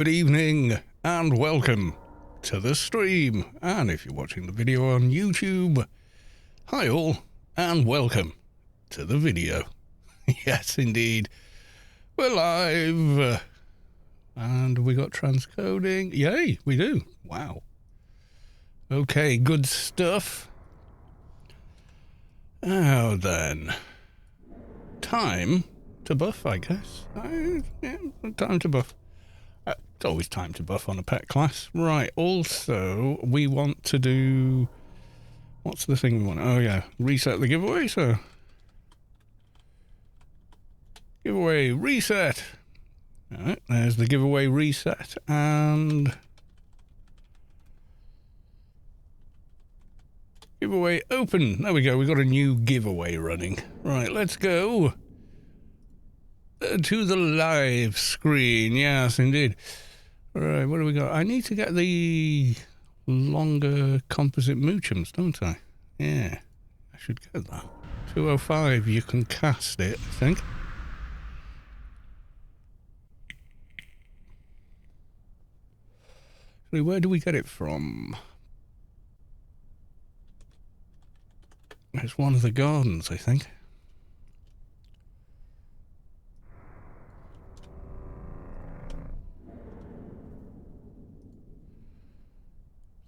Good evening and welcome to the stream. And if you're watching the video on YouTube, hi all and welcome to the video. Yes, indeed. We're live. And we got transcoding. Yay, we do. Wow. Okay, good stuff. Now then. Time to buff, I guess. Yeah, time to buff. It's always time to buff on a pet class. Right, also, we want to do... What's the thing we want? Oh, yeah, reset the giveaway, so... Giveaway reset. Alright, there's the giveaway reset, and... Giveaway open. There we go, we got a new giveaway running. Right, let's go to the live screen. Yes, indeed. Right, what do we got? I need to get the longer composite moochums, don't I? Yeah, I should get that. 205, you can cast it, I think. Where do we get it from? It's one of the gardens, I think.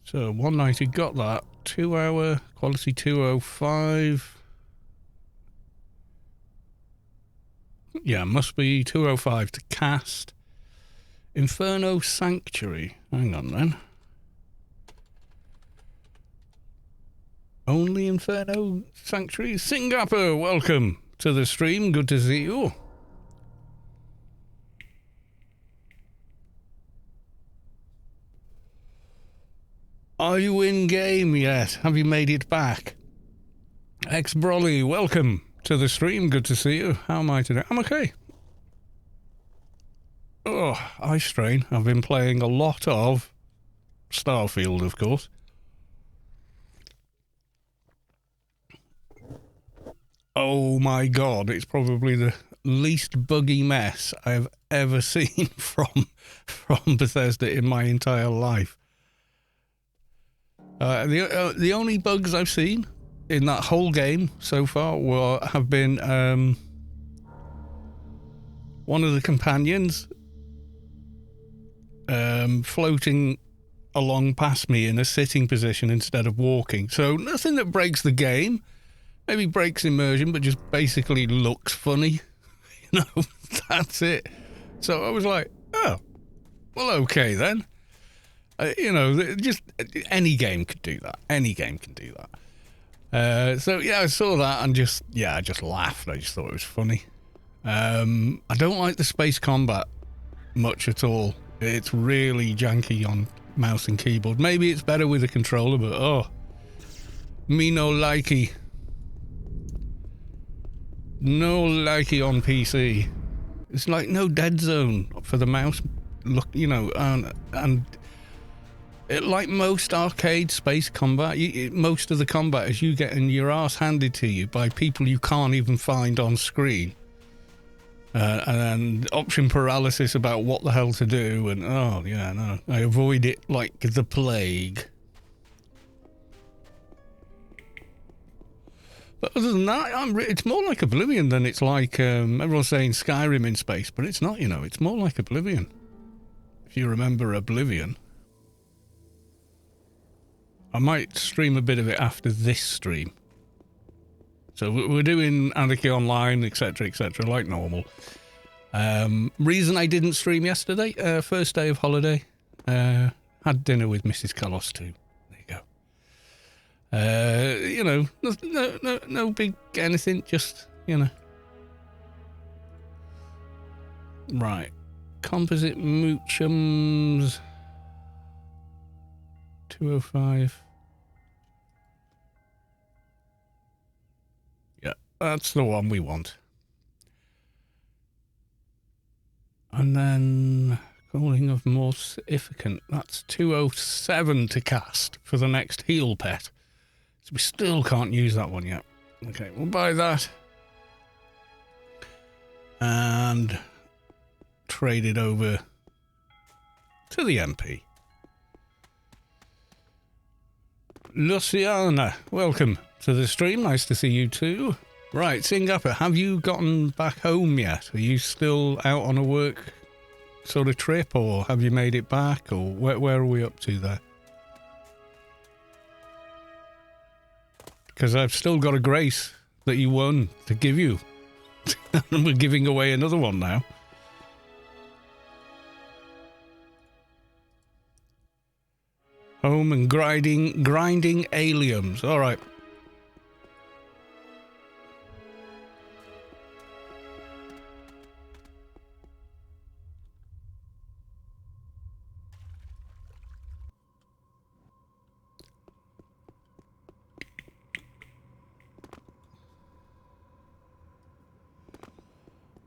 So 190, got that. 2 hour, quality 205. Yeah, must be 205 to cast. Inferno Sanctuary. Hang on then. Only Inferno Sanctuary? Syngappa, welcome to the stream. Good to see you. Are you in game yet? Have you made it back? X-Brolly, welcome to the stream. Good to see you. How am I today? I'm okay. Oh, eye strain. I've been playing a lot of Starfield, of course. Oh my god, it's probably the least buggy mess I've ever seen from Bethesda in my entire life. The only bugs I've seen in that whole game so far have been one of the companions floating along past me in a sitting position instead of walking. So nothing that breaks the game, maybe breaks immersion, but just basically looks funny. You know, that's it. So I was like, oh, well, okay then. You know, just any game could do that. Any game can do that. So yeah, I saw that and I just laughed. I just thought it was funny. I don't like the space combat much at all. It's really janky on mouse and keyboard. Maybe it's better with a controller, but oh, me no likey. No likey on PC. It's like no dead zone for the mouse. Look, you know, and like most arcade space combat, most of the combat is you getting your ass handed to you by people you can't even find on screen. And option paralysis about what the hell to do, and oh yeah, no, I avoid it like the plague. But other than that, it's more like Oblivion than it's like, everyone's saying Skyrim in space, but it's not, you know, it's more like Oblivion. If you remember Oblivion. I might stream a bit of it after this stream. So we're doing Anarchy online, etc., like normal. Reason I didn't stream yesterday, first day of holiday. Had dinner with Mrs. Carlos too. There you go. You know, no big anything, just, you know. Right. Composite moochums. 205. Yeah, that's the one we want. And then calling of more significant. That's 207 to cast for the next heal pet. So we still can't use that one yet. Okay, we'll buy that. And trade it over to the MP. Laucianna, welcome to the stream. Nice to see you too. Right, Syngappa, have you gotten back home yet? Are you still out on a work sort of trip, or have you made it back, or where are we up to there? Because I've still got a grace that you won to give you. And we're giving away another one now. Home and grinding aliens. All right.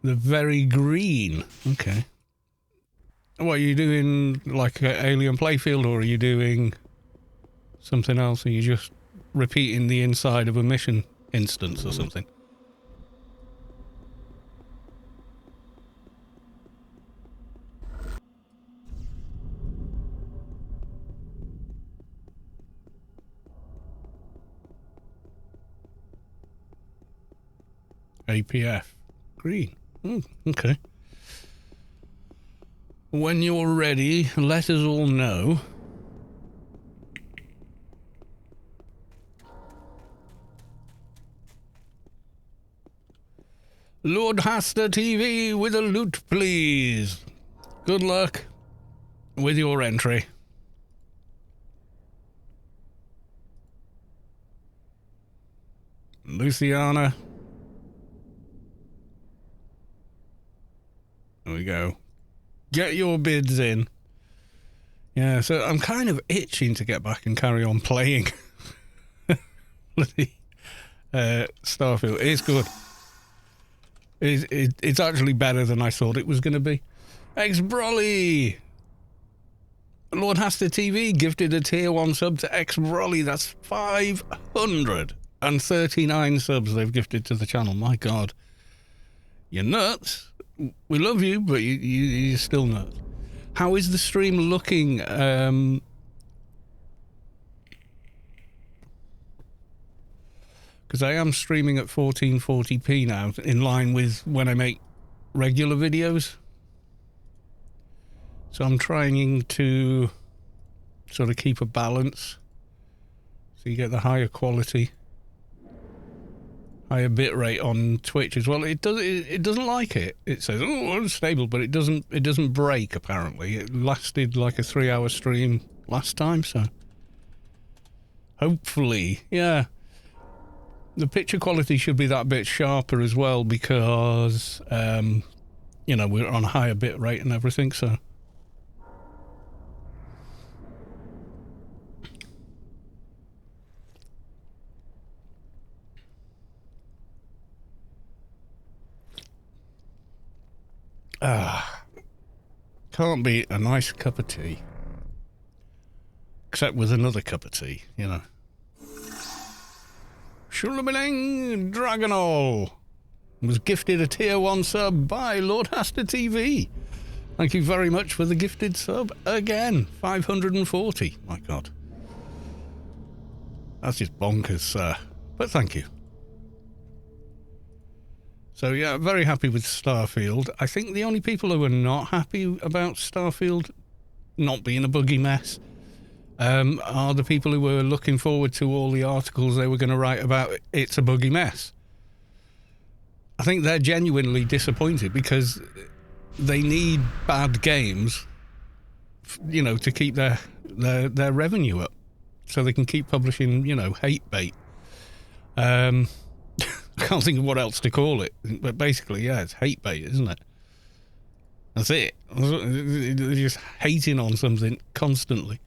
The very green. Okay. What, are you doing like an alien playfield, or are you doing something else? Are you just repeating the inside of a mission instance or something? APF. Green. Okay. When you're ready, let us all know. Lord Hasta TV with a loot, please. Good luck with your entry. Laucianna. There we go. Get your bids in. Yeah, so I'm kind of itching to get back and carry on playing. Starfield. It's good. It's actually better than I thought it was going to be. X-Brolly! Lord Hasta TV gifted a tier 1 sub to X-Brolly. That's 539 subs they've gifted to the channel. My God. You're nuts. We love you, but you're still nuts. How is the stream looking? Because I am streaming at 1440p now, in line with when I make regular videos. So I'm trying to sort of keep a balance, so you get the higher quality, higher bitrate on Twitch as well. It doesn't like it. It says, oh, unstable, but it doesn't break, apparently. It lasted like a 3-hour stream last time, so hopefully, yeah. The picture quality should be that bit sharper as well, because you know, we're on a higher bitrate and everything, so can't beat a nice cup of tea. Except with another cup of tea, you know. Shulabilang Dragonol was gifted a tier 1 sub by Lord Hasta TV. Thank you very much for the gifted sub again. 540. My God. That's just bonkers, sir. But thank you. So yeah, very happy with Starfield. I think the only people who are not happy about Starfield not being a buggy mess are the people who were looking forward to all the articles they were going to write about it's a buggy mess. I think they're genuinely disappointed, because they need bad games, you know, to keep their revenue up, so they can keep publishing, you know, hate bait. I can't think of what else to call it, but basically, yeah, it's hate bait, isn't it? That's it. They're just hating on something constantly.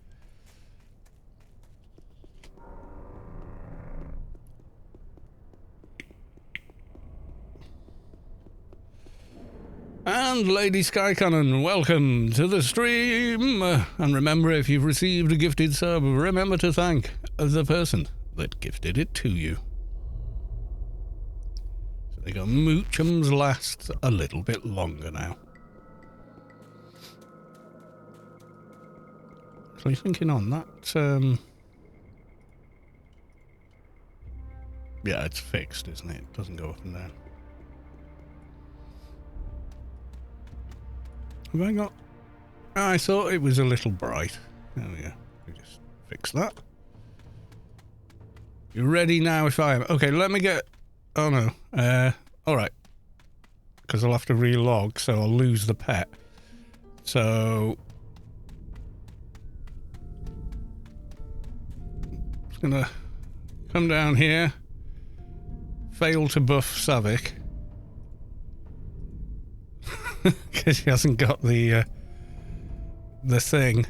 And Lady Skycannon, welcome to the stream. And remember, if you've received a gifted sub, remember to thank the person that gifted it to you. So they go, Moochums last a little bit longer now. So you're thinking on that. Yeah, it's fixed, isn't it? It doesn't go up and down. Have I got... I thought it was a little bright. There we go. We just fix that. You ready now if I am? Okay, let me get... Oh no. Alright. Because I'll have to relog, so I'll lose the pet. So... Just gonna come down here. Fail to buff Savick. Because he hasn't got the thing.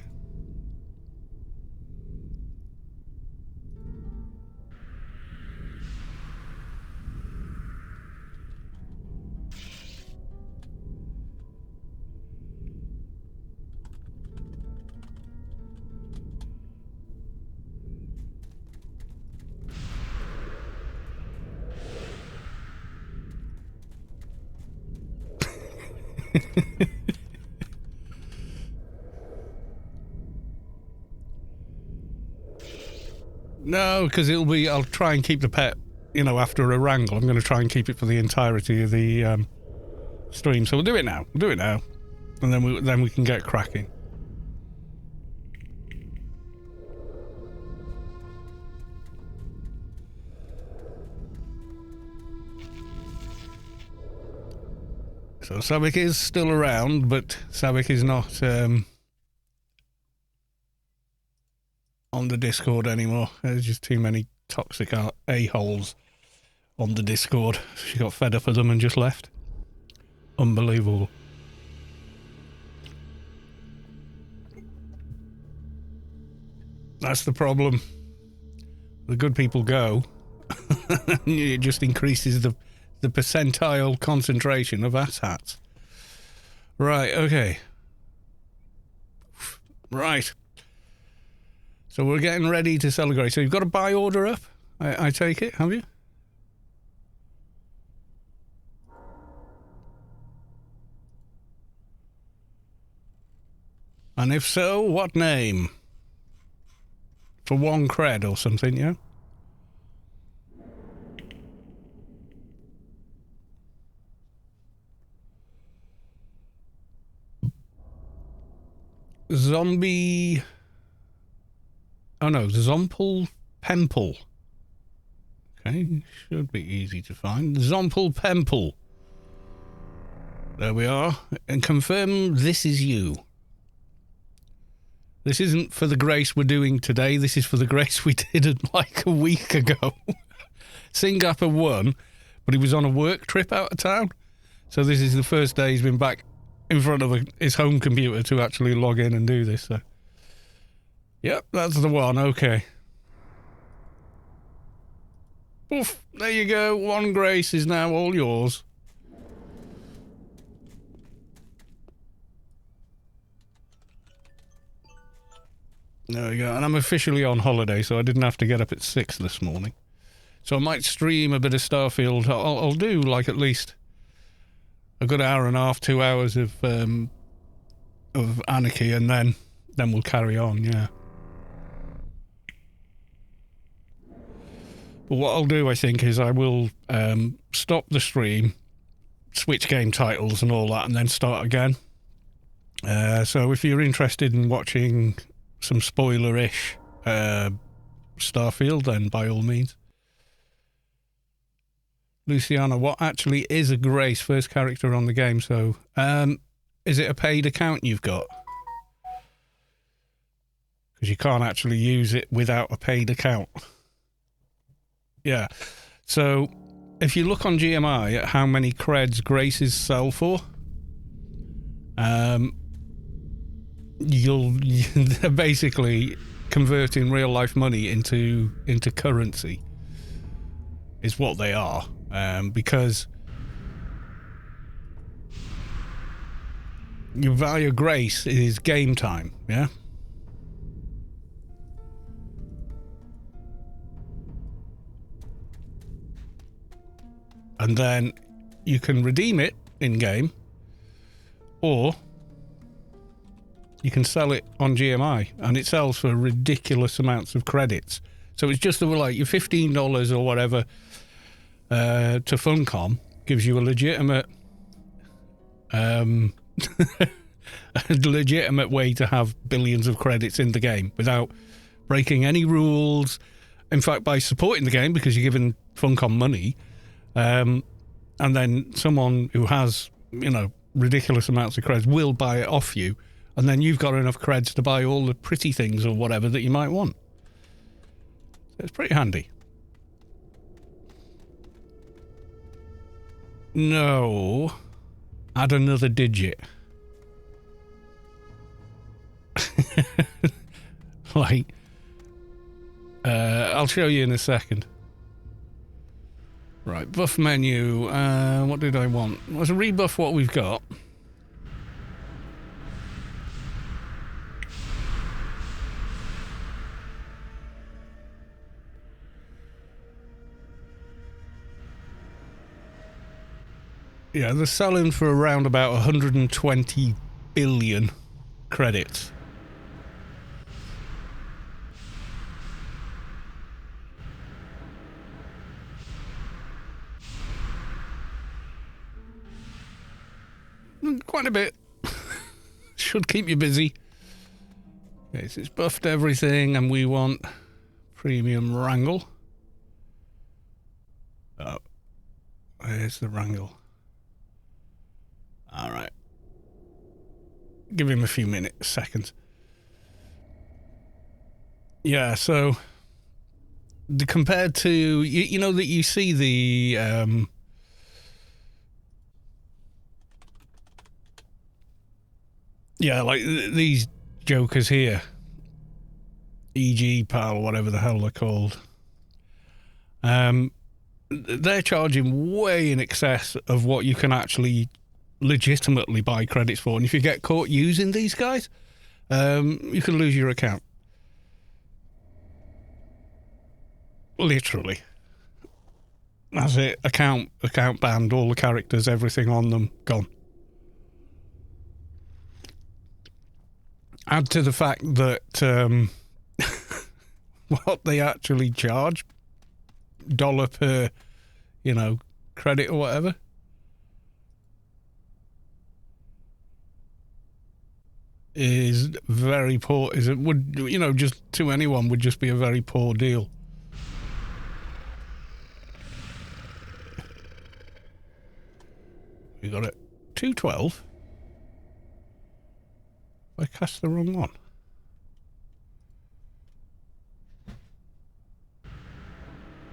No, because it'll be... I'll try and keep the pet, you know, after a wrangle. I'm going to try and keep it for the entirety of the stream. So we'll do it now. We'll do it now. And then we can get cracking. So Savick is still around, but Savick is not... on the Discord anymore. There's just too many toxic a-holes on the Discord. She got fed up with them and just left. Unbelievable. That's the problem. The good people go. It just increases the percentile concentration of asshats. Right, okay. Right. So we're getting ready to celebrate. So you've got a buy order up, I take it, have you? And if so, what name? For 1 cred or something, yeah? Zombie... Oh no, Zompel Pemple. Okay, should be easy to find. Zompel Pemple. There we are. And confirm this is you. This isn't for the grace we're doing today. This is for the grace we did like a week ago. Syngappa won, but he was on a work trip out of town. So this is the first day he's been back in front of his home computer to actually log in and do this. So. Yep, that's the one, okay. Oof, there you go. 1 grace is now all yours. There we go. And I'm officially on holiday, so I didn't have to get up at 6 this morning. So I might stream a bit of Starfield. I'll do, like, at least a good hour and a half, 2 hours of Anarchy, and then we'll carry on, yeah. But what I'll do, I think, is I will stop the stream, switch game titles and all that, and then start again. So if you're interested in watching some spoiler-ish Starfield, then by all means. Laucianna, what actually is a Grace, first character on the game? So, is it a paid account you've got? Because you can't actually use it without a paid account. Yeah, so if you look on GMI at how many creds Graces sell for, they're basically converting real life money into currency, is what they are, because your value of Grace is game time, yeah? And then you can redeem it in-game, or you can sell it on GMI, and it sells for ridiculous amounts of credits. So it's just like your $15 or whatever to Funcom gives you a legitimate a legitimate way to have billions of credits in the game without breaking any rules. In fact, by supporting the game, because you're giving Funcom money, and then someone who has, you know, ridiculous amounts of creds will buy it off you, and then you've got enough creds to buy all the pretty things or whatever that you might want. So it's pretty handy. No. Add another digit. Like, I'll show you in a second. Right, buff menu. What did I want? Let's rebuff what we've got. Yeah, they're selling for around about 120 billion credits. Quite a bit. Should keep you busy. Okay, so it's buffed everything, and we want premium wrangle. Oh, there's the wrangle. All right. Give him a few seconds. Yeah, so compared to you know that you see the yeah, like these jokers here, EG Pal, whatever the hell they're called. They're charging way in excess of what you can actually legitimately buy credits for, and if you get caught using these guys, you can lose your account. Literally. That's it. Account banned, all the characters, everything on them, gone. Add to the fact that what they actually charge, $1 per, you know, credit or whatever, is very poor. Is it would, you know, just to anyone would just be a very poor deal. We got it. 212. I cast the wrong one.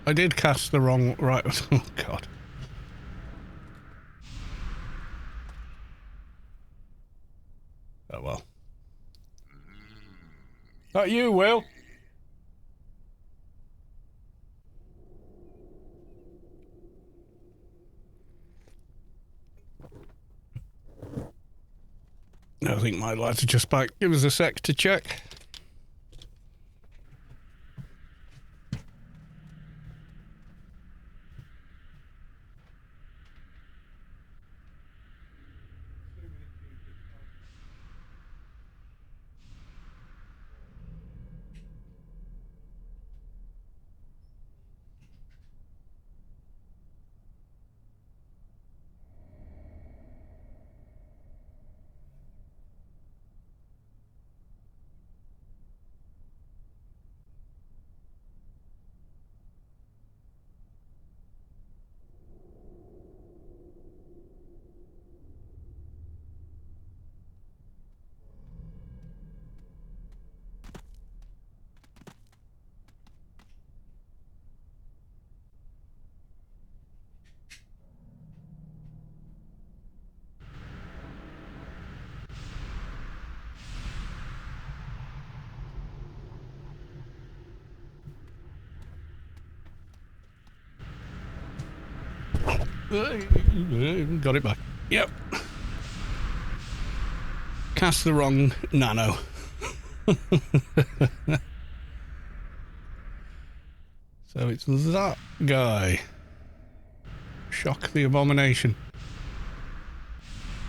I did cast the wrong... Right. Oh, God. Oh, well. That you, Will? I think my lads are just back. Give us a sec to check. Got it back. Yep. Cast the wrong Nano. So it's that guy. Shock the Abomination.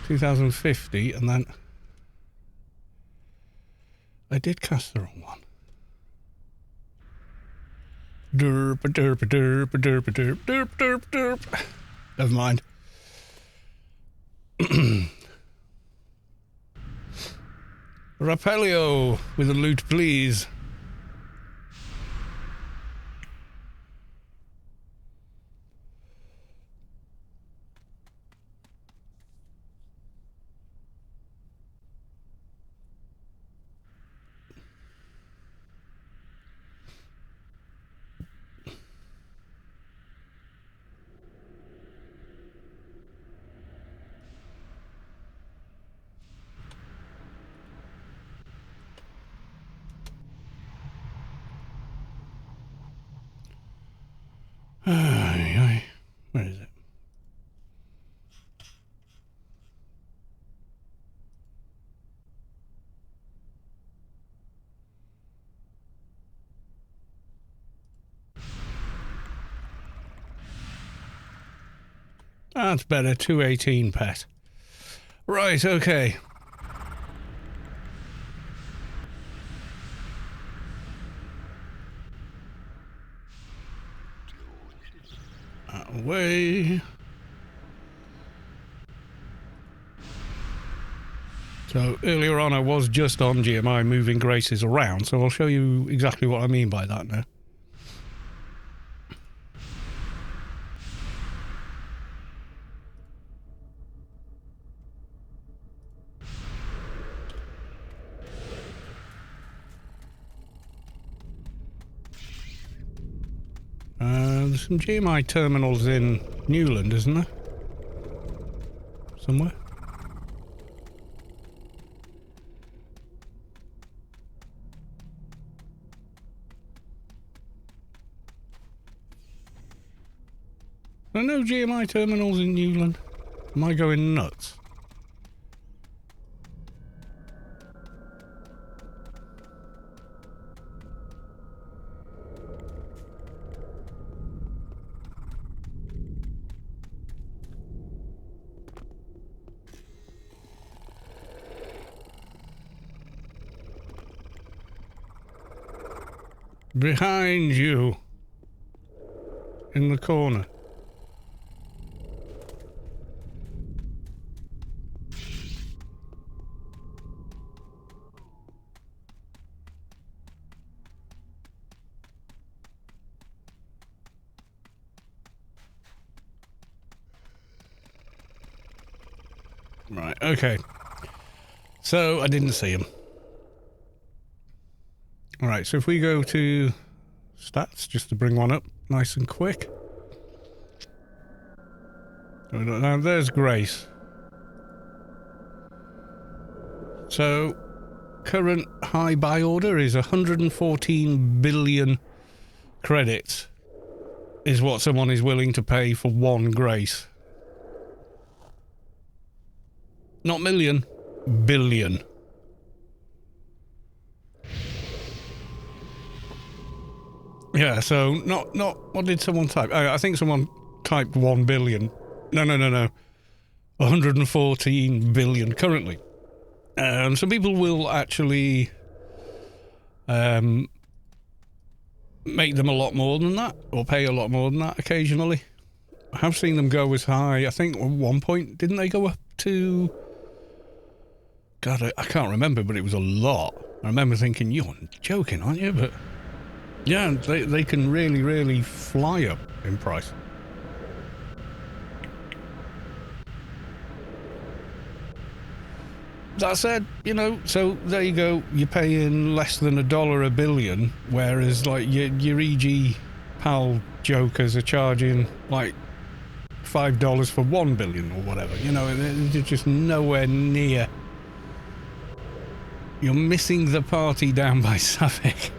2050, and then... I did cast the wrong one. Derp, derp, derp, derp, derp, derp, derp, derp. Never mind. Rapelio with a loot, please. Where is it? That's better. 218 pet. Right, okay. Away. So earlier on I was just on GMI moving graces around, so I'll show you exactly what I mean by that now. There's some GMI terminals in Newland, isn't there? Somewhere? There are no GMI terminals in Newland. Am I going nuts? Behind you. In the corner. Right, okay. So, I didn't see him. Alright, so if we go to stats, just to bring one up nice and quick. Now, there's Grace. So, current high buy order is 114 billion credits is what someone is willing to pay for one Grace. Not million, billion. Yeah, so not what did someone type? I think someone typed 1 billion. No. 114 billion currently. Some people will actually make them a lot more than that, or pay a lot more than that occasionally. I have seen them go as high, I think at one point, didn't they go up to... God, I can't remember, but it was a lot. I remember thinking, you're joking, aren't you? But yeah, they can really, really fly up in price. That said, you know, so there you go. You're paying less than $1 a billion, whereas like your EG pal jokers are charging like $5 for 1 billion or whatever. You know, they're just nowhere near. You're missing the party down by Savick.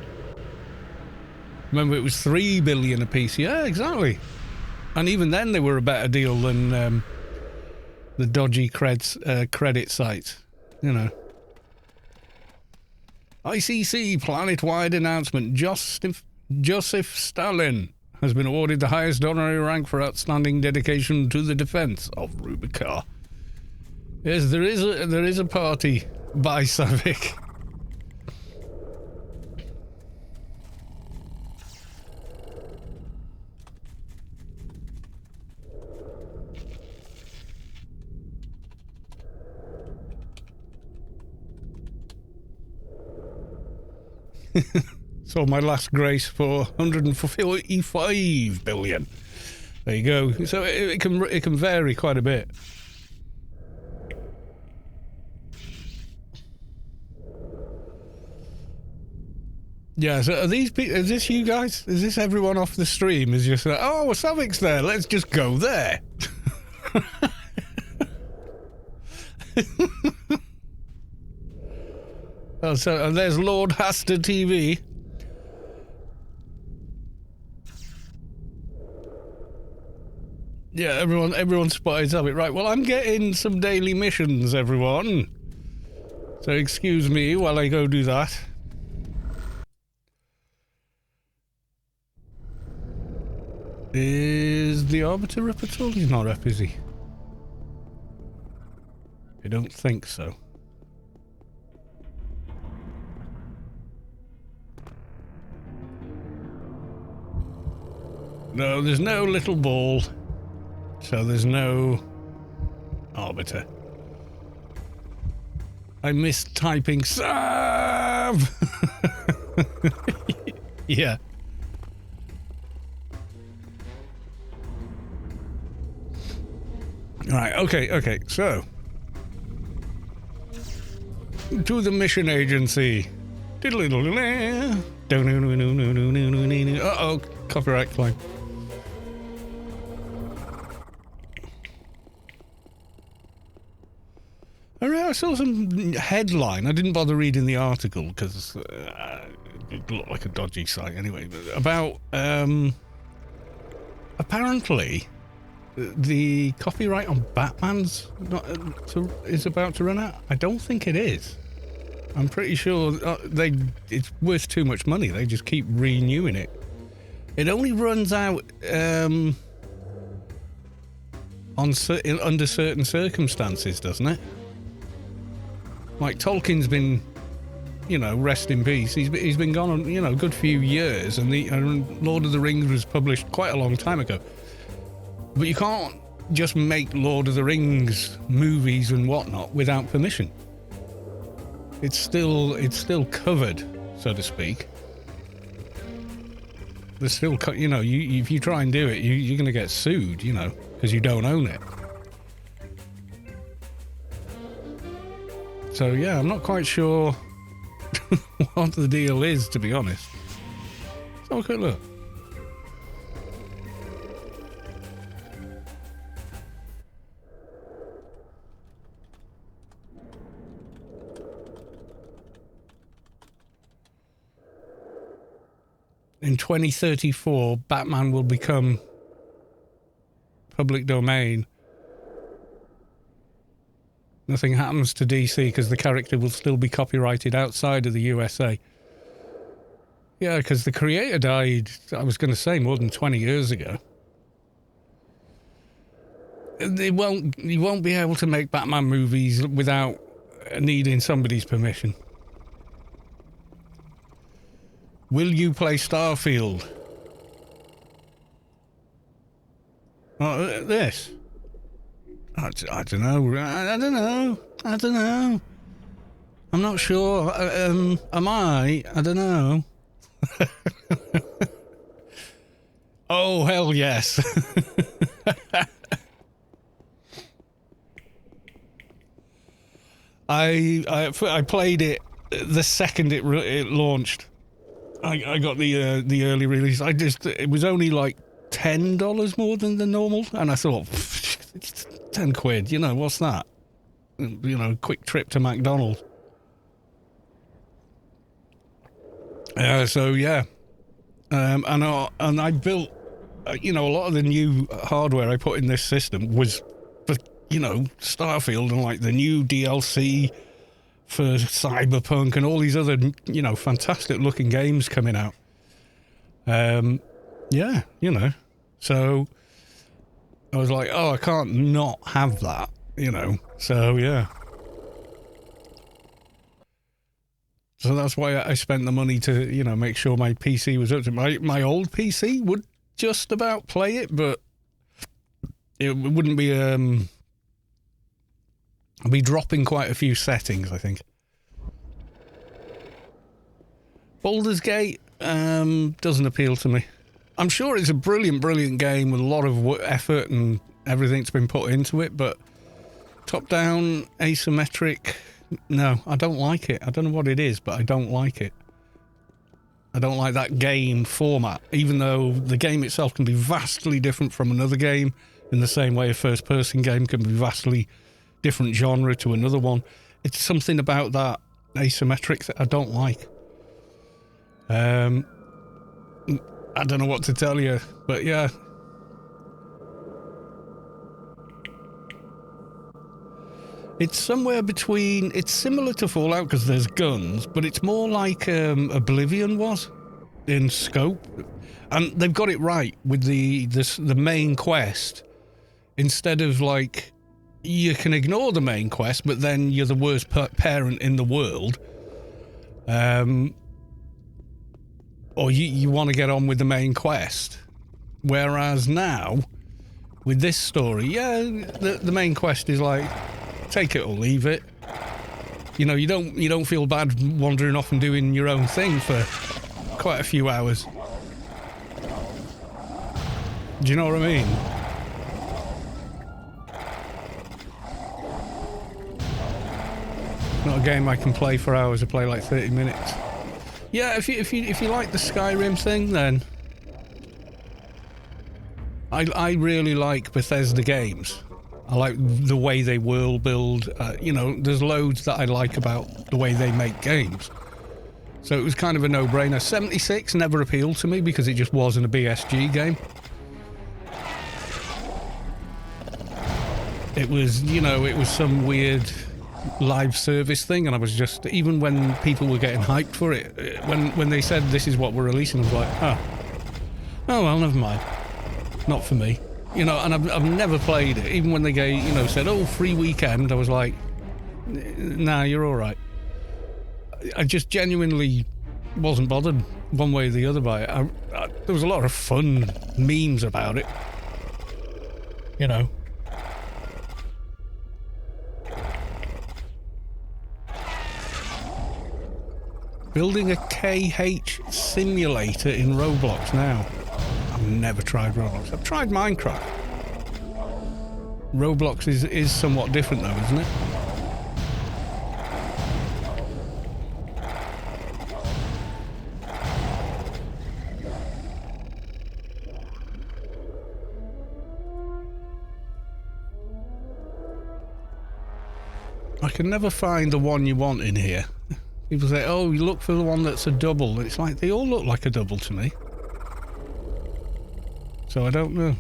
Remember, it was 3 billion a piece. Yeah, exactly. And even then, they were a better deal than the dodgy credit sites. You know. ICC planet-wide announcement. Joseph Stalin has been awarded the highest honorary rank for outstanding dedication to the defense of Rubicar. Yes, there is a party by Savick. Sold my last Grace for 145 billion. There you go. So it can vary quite a bit. Yeah, so is this you guys? Is this everyone off the stream? Is just like, oh, Savic's there, let's just go there. Oh, so and there's Lord Haster TV. Yeah, everyone spotted Savic. Right, well, I'm getting some daily missions, everyone. So excuse me while I go do that. Is the Arbiter up at all? He's not up, is he? I don't think so. No, there's no little ball. So there's no Arbiter. I missed typing Sav! Yeah. Right, okay, so to the mission agency. Uh-oh, copyright claim. I saw some headline. I didn't bother reading the article because it looked like a dodgy site anyway. But about apparently the copyright on Batman's is about to run out. I don't think it is. I'm pretty sure it's worth too much money. They just keep renewing it. It only runs out under certain circumstances, doesn't it? Like Tolkien's been, rest in peace. He's been gone on, a good few years, and Lord of the Rings was published quite a long time ago. But you can't just make Lord of the Rings movies and whatnot without permission. It's still covered, so to speak. There's still, if you try and do it, you're going to get sued, because you don't own it. So yeah, I'm not quite sure what the deal is, to be honest. Let's have a quick look. In 2034, Batman will become public domain. Nothing happens to DC because the character will still be copyrighted outside of the USA. Yeah, because the creator died, I was going to say, more than 20 years ago. You won't be able to make Batman movies without needing somebody's permission. Will you play Starfield? Oh, this. I don't know. I don't know. I'm not sure. Am I? I don't know. Oh, hell yes. I played it the second it launched. I got the early release. It was only like $10 more than the normal, and I thought, it's 10 quid, what's that? Quick trip to McDonald's. So yeah, and I built, a lot of the new hardware I put in this system was for, Starfield and like the new DLC for Cyberpunk and all these other, fantastic looking games coming out. Yeah, so I was like, oh, I can't not have that, so yeah. So that's why I spent the money to, make sure my PC was up to my old PC would just about play it, but it wouldn't be, I'll be dropping quite a few settings, I think. Baldur's Gate doesn't appeal to me. I'm sure it's a brilliant, brilliant game with a lot of effort and everything that's been put into it, but top-down, asymmetric, no, I don't like it. I don't know what it is, but I don't like it. I don't like that game format, even though the game itself can be vastly different from another game, in the same way a first-person game can be vastly different genre to another one. It's something about that asymmetric that I don't like. I don't know what to tell you, but yeah. It's somewhere between... It's similar to Fallout because there's guns, but it's more like Oblivion was in scope. And they've got it right with the main quest. Instead of like... You can ignore the main quest, but then you're the worst parent in the world. Or you want to get on with the main quest. Whereas now, with this story, yeah, the main quest is like, take it or leave it. You know, you don't feel bad wandering off and doing your own thing for quite a few hours. Do you know what I mean? Not a game I can play for hours. I play like 30 minutes. Yeah, if you like the Skyrim thing, then I really like Bethesda games. I like the way they world build. You know, there's loads that I like about the way they make games. So it was kind of a no-brainer. 76 never appealed to me because it just wasn't a BSG game. It was, you know, it was some weird live service thing, and I was just, even when people were getting hyped for it, when they said this is what we're releasing, I was like, oh well, never mind, not for me, you know. And I've never played it, even when they gave, you know, said, oh, free weekend, I was like, nah, you're all right. I just genuinely wasn't bothered one way or the other by it. There was a lot of fun memes about it, you know. Building a KH simulator in Roblox now. I've never tried Roblox. I've tried Minecraft. Roblox is somewhat different though, isn't it? I can never find the one you want in here. People say, oh, you look for the one that's a double. It's like, they all look like a double to me. So I don't know.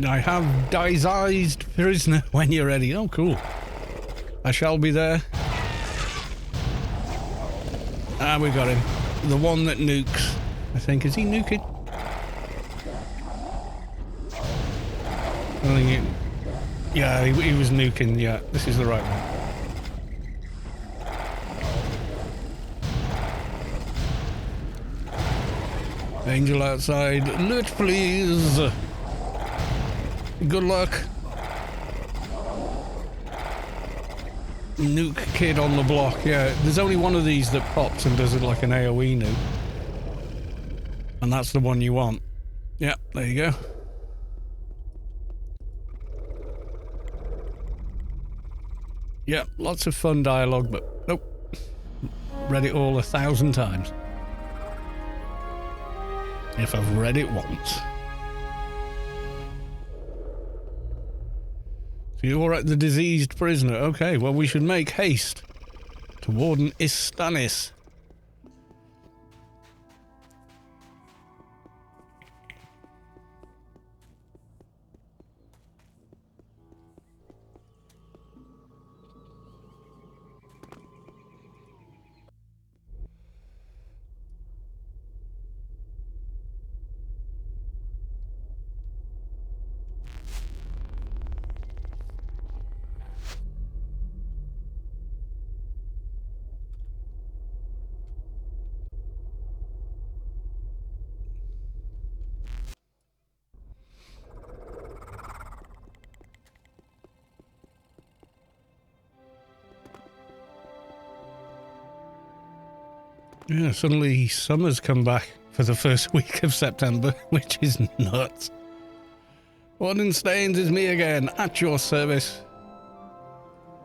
I have disguised prisoner when you're ready. Oh, cool. I shall be there. Ah, we got him. The one that nukes. I think, is he nuking? I think yeah, he was nuking. Yeah, this is the right one. Angel outside. Loot, please. Good luck. Nuke kid on the block. Yeah, there's only one of these that pops and does it like an AoE nuke. And that's the one you want. Yeah, there you go. Yeah, lots of fun dialogue, but nope. Read it all 1,000 times. If I've read it once. So you're alright, the diseased prisoner. Okay, well, we should make haste to Warden Istanis. Yeah, suddenly summer's come back for the first week of September, which is nuts. Warden Staines is me again, at your service.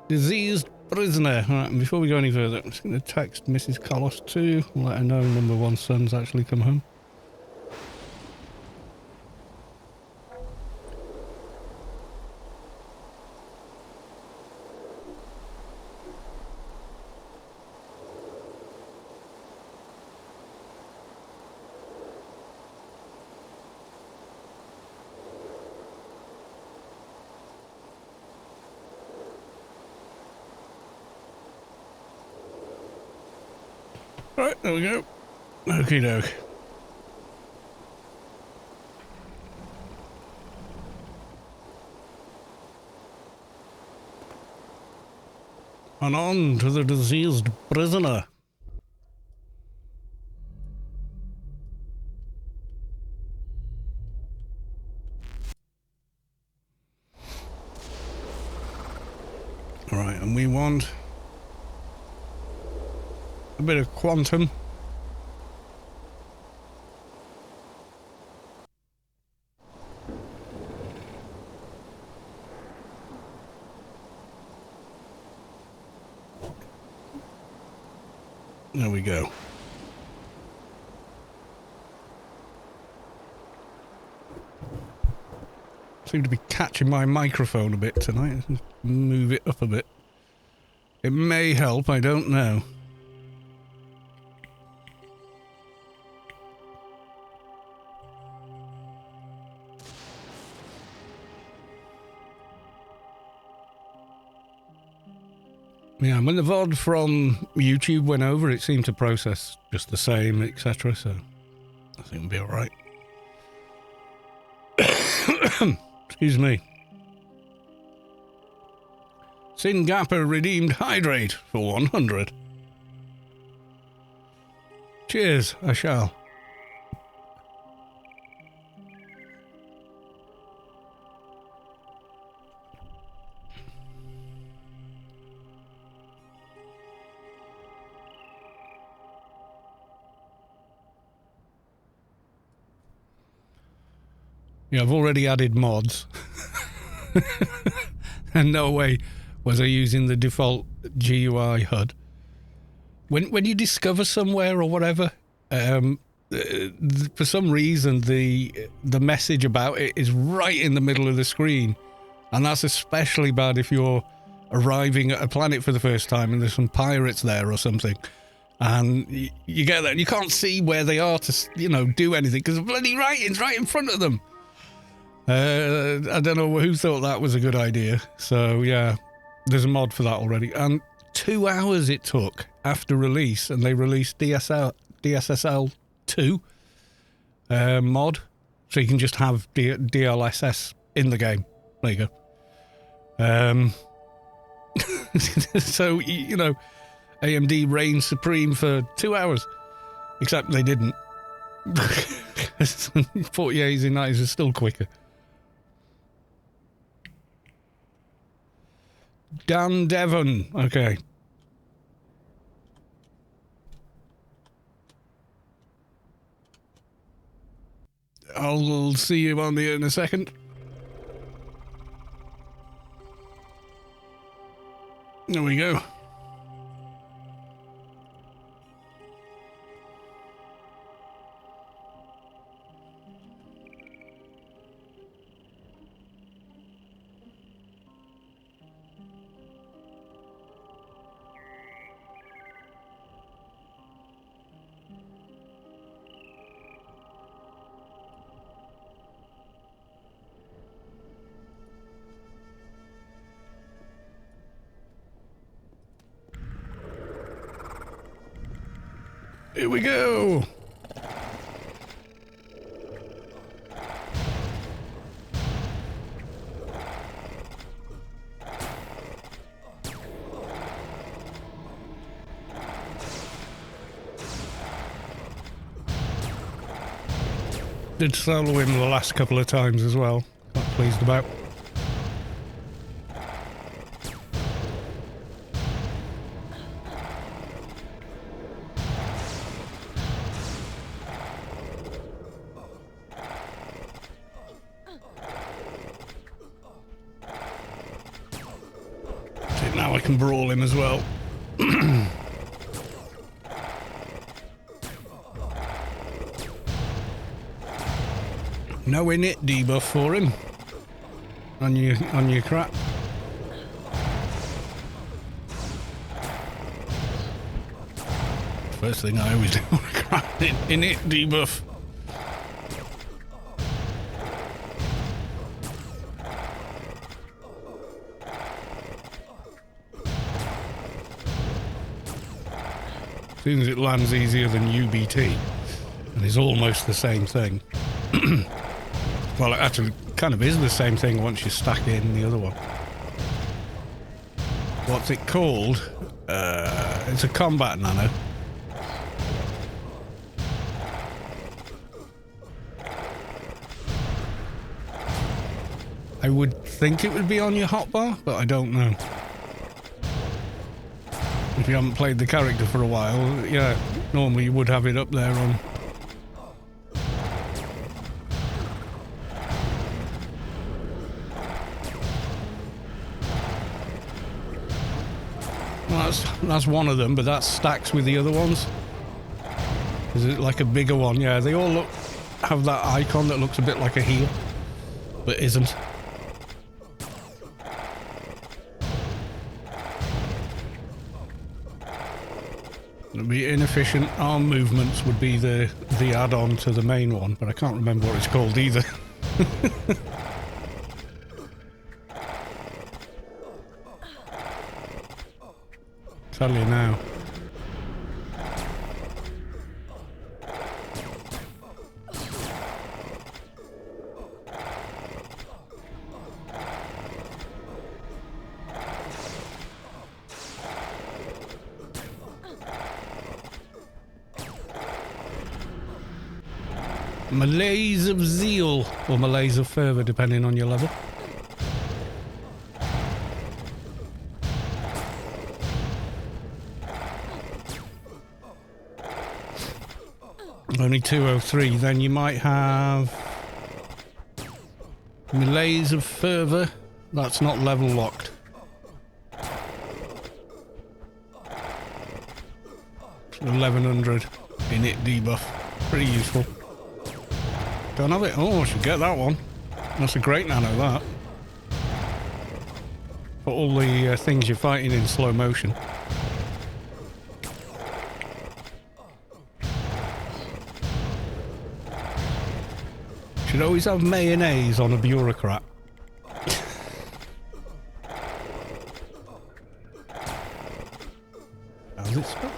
Diseased prisoner. Alright, and before we go any further, I'm just going to text Mrs. Carlos too, let her know number one son's actually come home. Right, there we go. Okie doke. And on to the diseased prisoner. Alright, and we want a bit of quantum. There we go. Seem to be catching my microphone a bit tonight. Let's move it up a bit. It may help, I don't know. Yeah, when the VOD from YouTube went over, it seemed to process just the same, etc. So I think we'll be alright. Excuse me. Syngappa redeemed hydrate for 100. Cheers, I shall. Yeah, I've already added mods. And no way was I using the default GUI HUD. When you discover somewhere or whatever, for some reason the message about it is right in the middle of the screen. And that's especially bad if you're arriving at a planet for the first time and there's some pirates there or something. And you get there and you can't see where they are to, do anything because the bloody writing's right in front of them. I don't know who thought that was a good idea. So, yeah, there's a mod for that already. And 2 hours it took after release, and they released DSSL 2 mod. So you can just have DLSS in the game. There you go. So, AMD reigned supreme for 2 hours. Except they didn't. 4080s and 90s are still quicker. Dan Devon. Okay. I'll see you on the in a second. There we go. Here we go. Did solo him the last couple of times as well. Quite pleased about. I can brawl him as well. No init debuff for him on your crap. First thing I always do on a crap init debuff. Seems it lands easier than UBT, and is almost the same thing. Well, it actually kind of is the same thing once you stack in the other one. What's it called? It's a combat nano. I would think it would be on your hotbar, but I don't know. If you haven't played the character for a while, yeah, normally you would have it up there on. Well, that's one of them, but that stacks with the other ones. Is it like a bigger one? Yeah, they all have that icon that looks a bit like a heel, but isn't. The inefficient arm movements would be the add-on to the main one, but I can't remember what it's called either. Tell you now. Malaise of Zeal, or Malaise of Fervour, depending on your level. Only 203, then you might have Malaise of Fervour. That's not level locked. So 1100 init debuff. Pretty useful. Don't have it. Oh, I should get that one. That's a great nano, that. For all the things you're fighting in slow motion. Should always have mayonnaise on a bureaucrat. How's it spelled?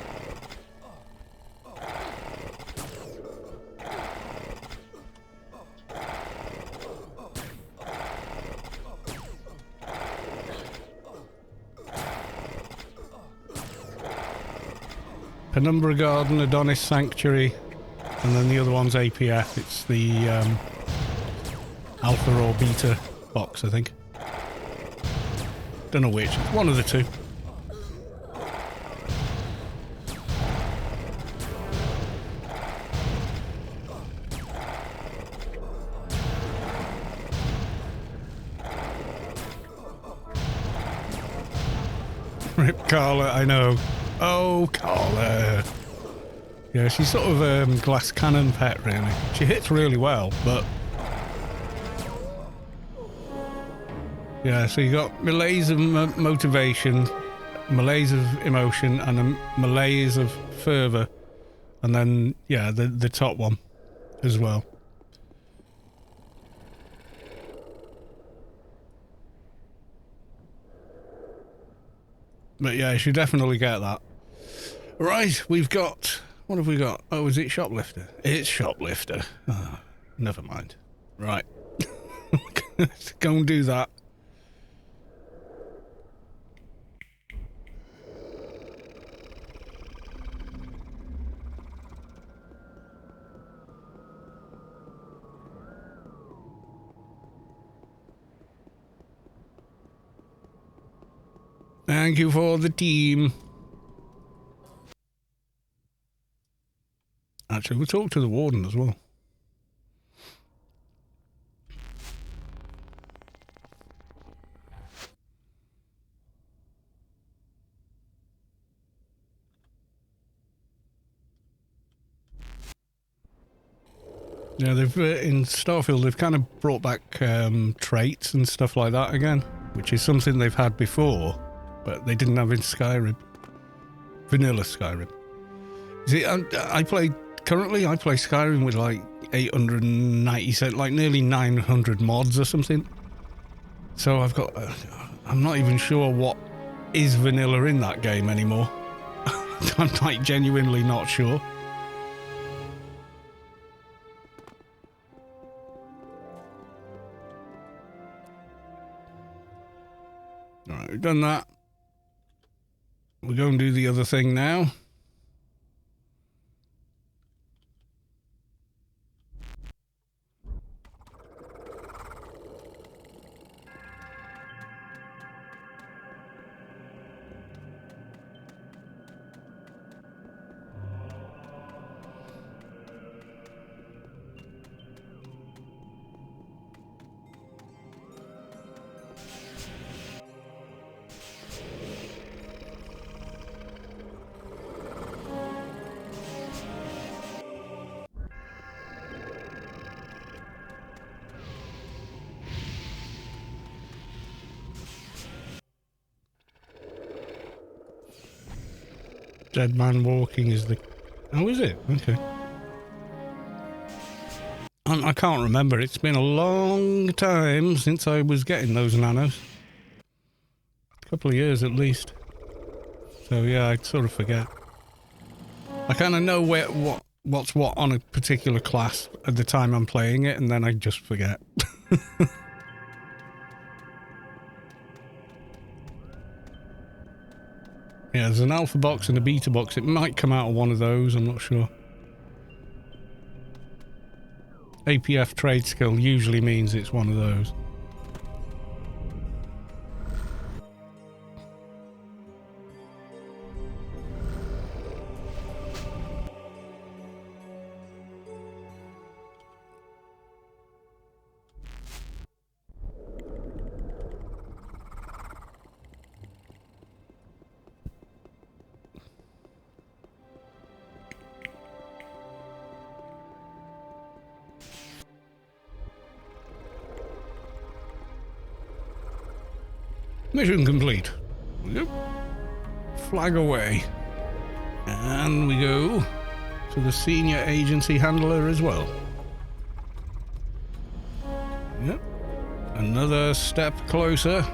Penumbra Garden, Adonis Sanctuary, and then the other one's APF. It's the alpha or beta box, I think. Don't know which. One of the two. Rip Carla, I know. Oh, Carla. Yeah, she's sort of a glass cannon pet, really. She hits really well, but... Yeah, so you got malaise of motivation, malaise of emotion, and a malaise of fervour. And then, yeah, the top one as well. But yeah, you should definitely get that. Right, we've got... What have we got? Oh, is it Shoplifter? It's Shoplifter. Oh, never mind. Right. Let's go and do that. Thank you for the team. Actually, we'll talk to the warden as well. Yeah, they've in Starfield they've kind of brought back traits and stuff like that again, which is something they've had before, but they didn't have in Skyrim. Vanilla Skyrim. See, I play Skyrim with like 890, like nearly 900 mods or something. So I've got, I'm not even sure what is vanilla in that game anymore. I'm like genuinely not sure. Alright, we've done that. We'll go and do the other thing now. Dead man walking is the... Oh, is it? Okay. I can't remember. It's been a long time since I was getting those nanos. A couple of years at least. So yeah, I sort of forget. I kind of know what's what on a particular class at the time I'm playing it, and then I just forget. Yeah, there's an alpha box and a beta box. It might come out of one of those, I'm not sure. APF trade skill usually means it's one of those. Mission complete. Yep. Flag away. And we go to the senior agency handler as well. Yep. Another step closer.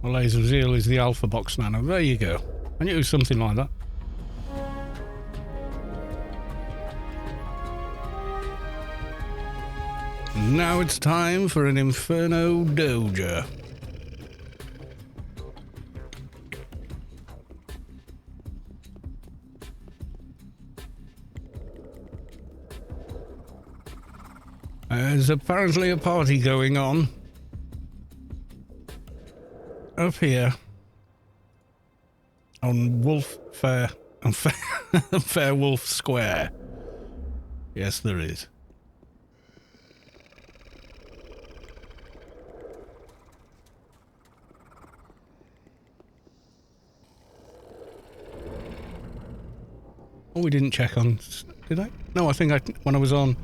A laser zeal is the alpha box nano. There you go. I knew it was something like that. Now it's time for an Inferno Doja. There's apparently a party going on up here on Wolf Fair and Fair Wolf Square. Yes, there is. Oh, we didn't check on, did I? No, I think when I was on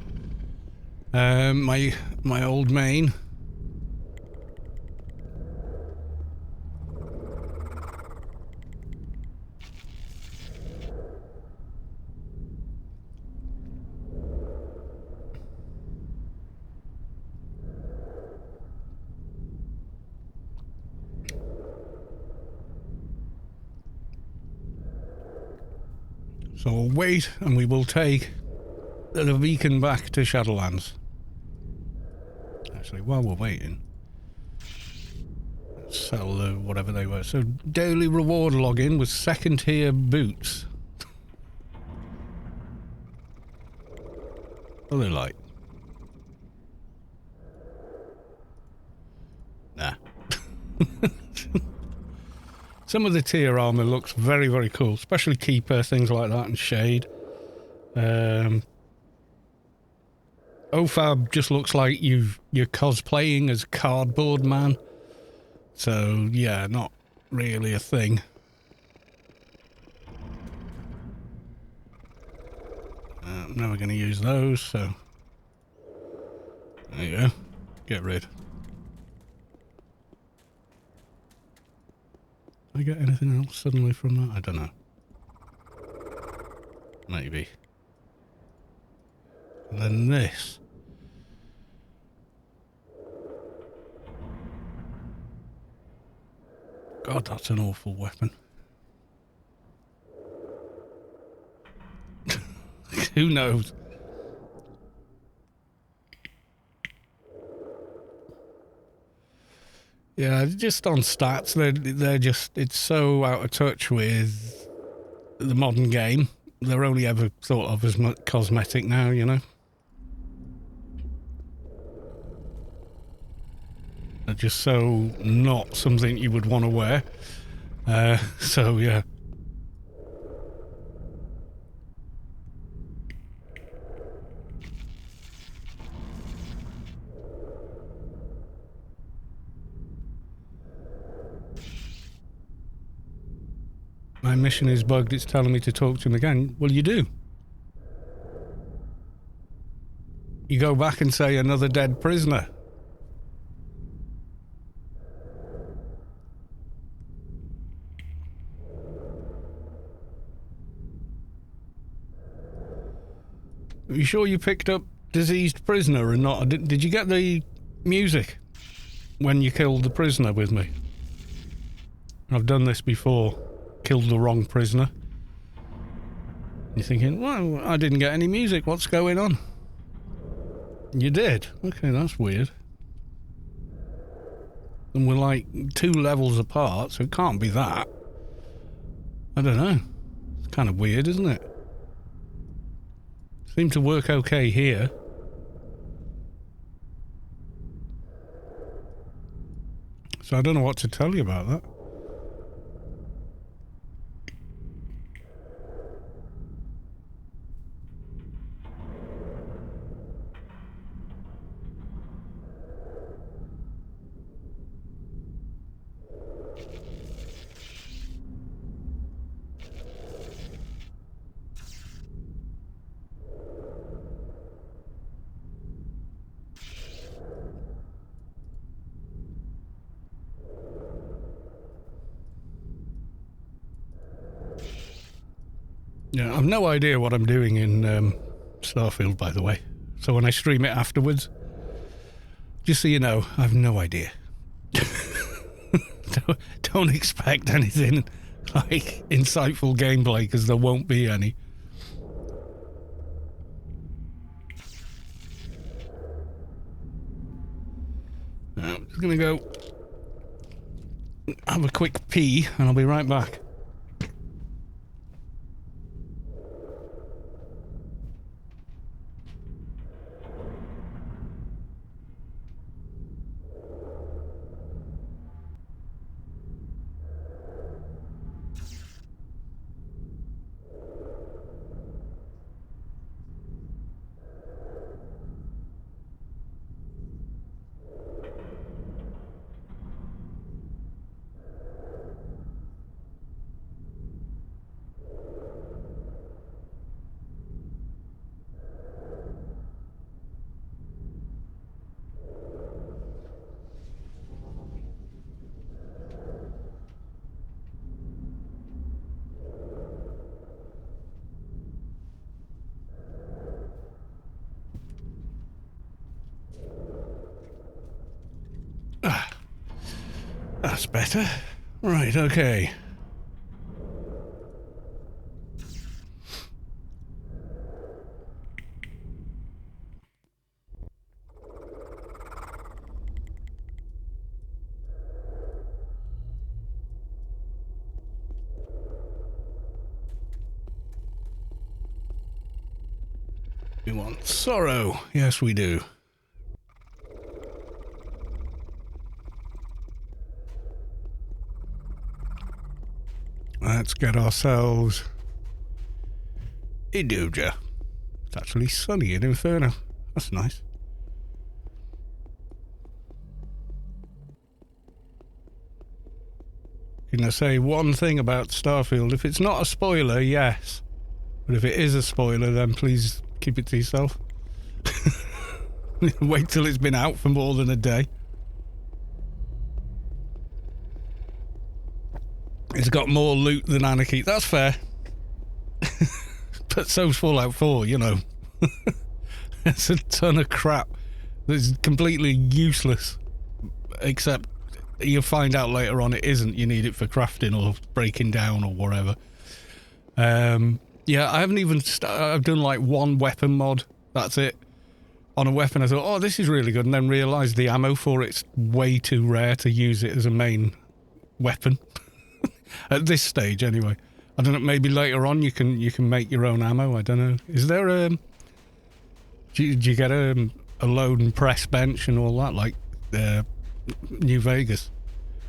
my old main. So we'll wait and we will take the beacon back to Shadowlands. Actually, while we're waiting, sell whatever they were. So daily reward login was second tier boots. What are they like? Nah. Some of the tier armor looks very, very cool, especially Keeper, things like that, and Shade. OFAB just looks like you're cosplaying as Cardboard Man. So, yeah, not really a thing. I'm never going to use those, so... There you go. Get rid. Did I get anything else suddenly from that? I don't know. Maybe. And then this. God, that's an awful weapon. Who knows? Yeah, just on stats, they're just, it's so out of touch with the modern game. They're only ever thought of as cosmetic now, you know? They're just so not something you would want to wear. So, yeah. My mission is bugged, it's telling me to talk to him again. Well, you do. You go back and say another dead prisoner. Are you sure you picked up diseased prisoner and not... Did you get the music when you killed the prisoner with me? I've done this before. Killed the wrong prisoner. You're thinking, well, I didn't get any music. What's going on? You did? Okay, that's weird. And we're like 2 levels apart, so it can't be that. I don't know. It's kind of weird, isn't it? Seemed to work okay here. So I don't know what to tell you about that. Yeah, I've no idea what I'm doing in Starfield, by the way. So when I stream it afterwards, just so you know, I've no idea. Don't expect anything like insightful gameplay, because there won't be any. I'm just going to go have a quick pee, and I'll be right back. That's better. Right, okay. We want sorrow. Yes, we do. Let's get ourselves a Doja. It's actually sunny in Inferno. That's nice. Can I say one thing about Starfield? If it's not a spoiler, yes. But if it is a spoiler, then please keep it to yourself. Wait till it's been out for more than a day. It's got more loot than Anarchy. That's fair. But so's Fallout 4, you know. It's a ton of crap that's completely useless. Except you'll find out later on it isn't. You need it for crafting or breaking down or whatever. Yeah, I haven't even... I've done like one weapon mod. That's it. On a weapon, I thought, oh, this is really good. And then realised the ammo for it's way too rare to use it as a main weapon. At this stage, anyway. I don't know, maybe later on you can make your own ammo. I don't know. Is there a... Do you get a load and press bench and all that, like New Vegas?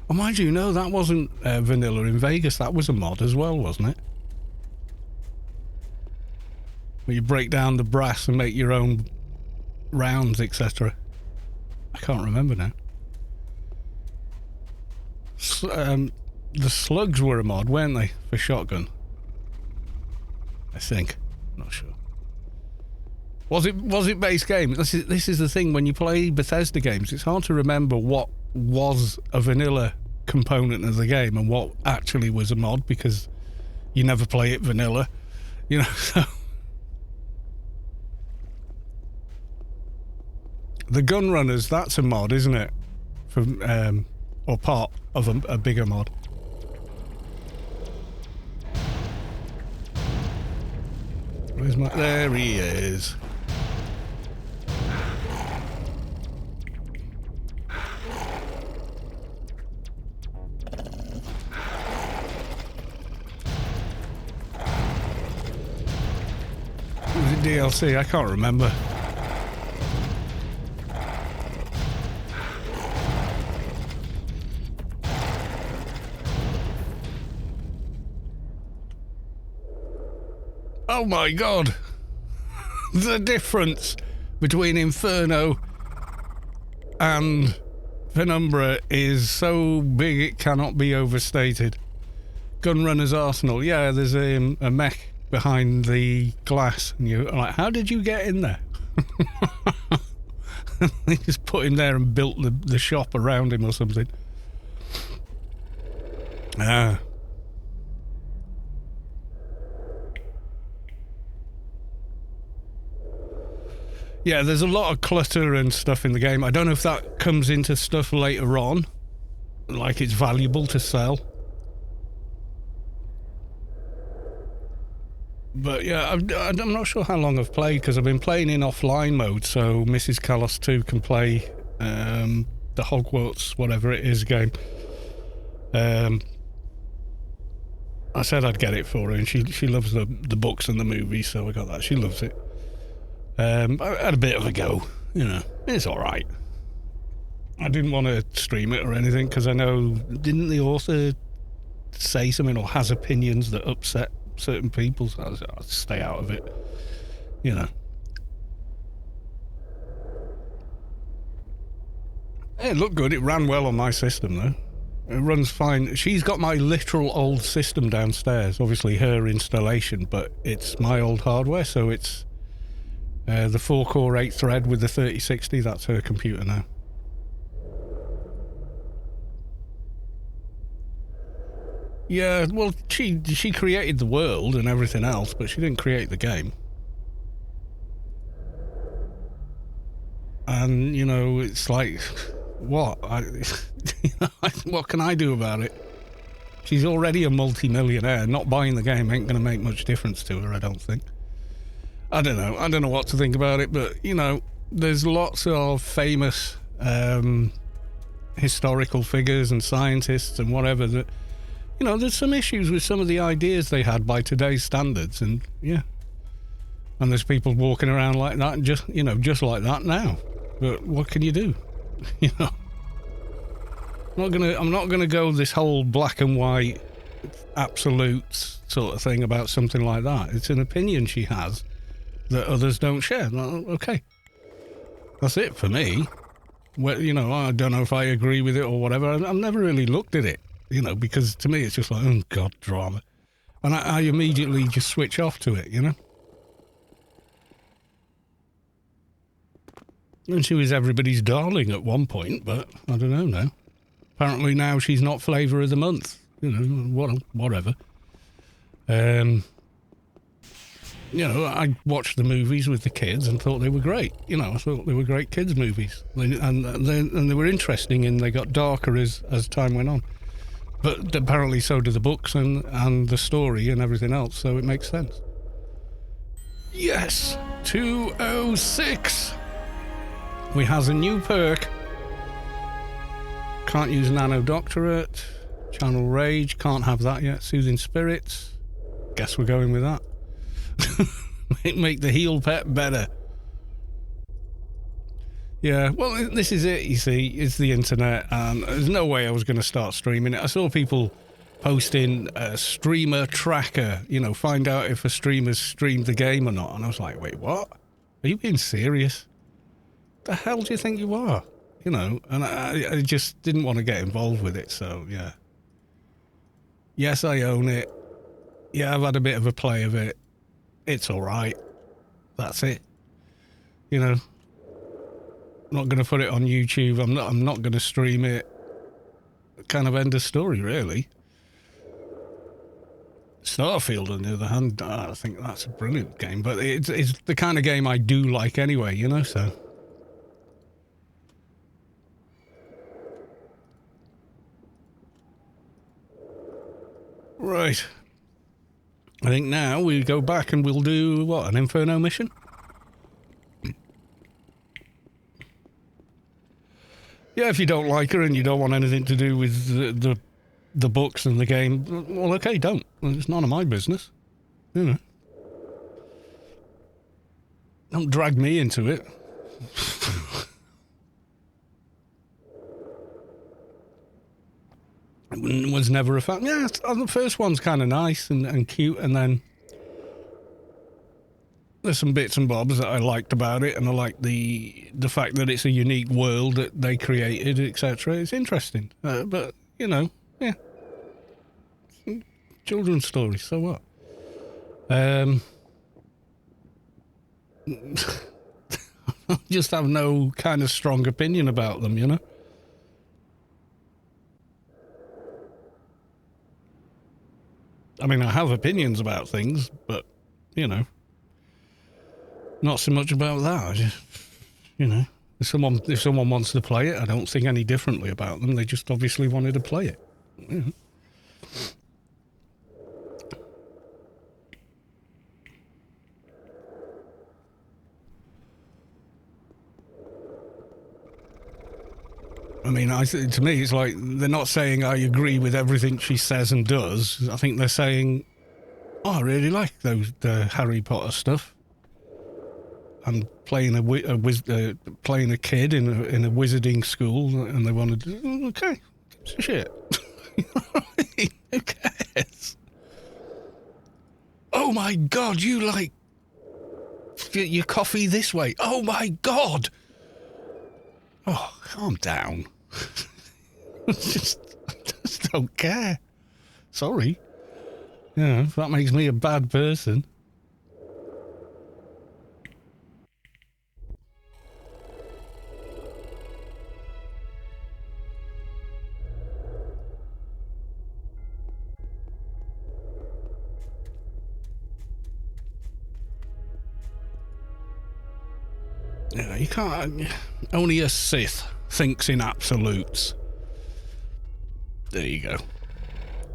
Oh, mind you, no, that wasn't vanilla in Vegas. That was a mod as well, wasn't it? Where you break down the brass and make your own rounds, etc. I can't remember now. The slugs were a mod, weren't they, for shotgun? I think. I'm not sure. Was it base game? This is the thing, when you play Bethesda games, it's hard to remember what was a vanilla component of the game and what actually was a mod, because you never play it vanilla, you know. So the gun runners, that's a mod, isn't it? From or part of a bigger mod. Where's my... There he is. Was it DLC? I can't remember. Oh my god! The difference between Inferno and Penumbra is so big it cannot be overstated. Gunrunner's Arsenal, yeah, there's a mech behind the glass, and you're like, how did you get in there? They just put him there and built the shop around him or something. Ah. Yeah, there's a lot of clutter and stuff in the game. I don't know if that comes into stuff later on, like it's valuable to sell. But yeah, I'm not sure how long I've played, because I've been playing in offline mode, so Mrs. Kalos 2 can play the Hogwarts, whatever it is, game. I said I'd get it for her, and she loves the books and the movies, so I got that. She loves it. I had a bit of a go, you know. It's alright. I didn't want to stream it or anything, because I know, didn't the author say something or has opinions that upset certain people, so I'll stay out of it, you know. It looked good. It ran well on my system, though. It runs fine. She's got my literal old system downstairs, obviously her installation, but it's my old hardware, so it's the 4-core 8-thread with the 3060, that's her computer now. Yeah, well, she created the world and everything else, but she didn't create the game. And, you know, it's like, what? What can I do about it? She's already a multi-millionaire. Not buying the game ain't going to make much difference to her, I don't think. I don't know. I don't know what to think about it, but, you know, there's lots of famous historical figures and scientists and whatever that, you know, there's some issues with some of the ideas they had by today's standards, and, yeah. And there's people walking around like that, and just, you know, just like that now. But what can you do? You know? I'm not gonna go this whole black and white absolute sort of thing about something like that. It's an opinion she has that others don't share. Okay, that's it for me. Well, you know, I don't know if I agree with it or whatever. I've never really looked at it, you know, because to me it's just like, oh god, drama. And I immediately just switch off to it, you know? And she was everybody's darling at one point, but I don't know now. Apparently now she's not flavour of the month. You know, whatever. You know, I watched the movies with the kids and thought they were great. You know, I thought they were great kids' movies. And they were interesting, and they got darker as time went on. But apparently so do the books and the story and everything else, so it makes sense. Yes, 206. We has a new perk. Can't use Nano Doctorate. Channel Rage, can't have that yet. Soothing Spirits. Guess we're going with that. Make the heal pet better. Yeah, well, this is it, you see. It's the internet, and there's no way I was going to start streaming it. I saw people posting a streamer tracker, you know, find out if a streamer's streamed the game or not. And I was like, wait, what? Are you being serious? The hell do you think you are? You know, and I just didn't want to get involved with it, so yeah. Yes, I own it. Yeah, I've had a bit of a play of it. It's alright. That's it. You know, I'm not going to put it on YouTube. I'm not going to stream it. Kind of end of story, really. Starfield, on the other hand, I think that's a brilliant game, but it's the kind of game I do like anyway, you know, so... Right. I think now we go back and we'll do, what, an Inferno mission? Yeah, if you don't like her and you don't want anything to do with the books and the game, well, okay, don't. It's none of my business. You know. Don't drag me into it. Was never a fan. Yeah, the first one's kind of nice and cute, and then there's some bits and bobs that I liked about it, and I like the fact that it's a unique world that they created, etc. It's interesting, but you know, yeah, children's stories. So what? I just have no kind of strong opinion about them, you know. I mean, I have opinions about things, but, you know, not so much about that. I just, you know, if someone wants to play it, I don't think any differently about them. They just obviously wanted to play it. You know. I mean, to me, it's like they're not saying I agree with everything she says and does. I think they're saying, oh, I really like the Harry Potter stuff. I'm playing playing a kid in a wizarding school, and they wanted to, okay, gives a shit. Who cares? Oh my God, you like your coffee this way? Oh my God! Oh, calm down. I just don't care. Sorry. Yeah, if that makes me a bad person. Yeah, you can't... Only a Sith thinks in absolutes. There you go.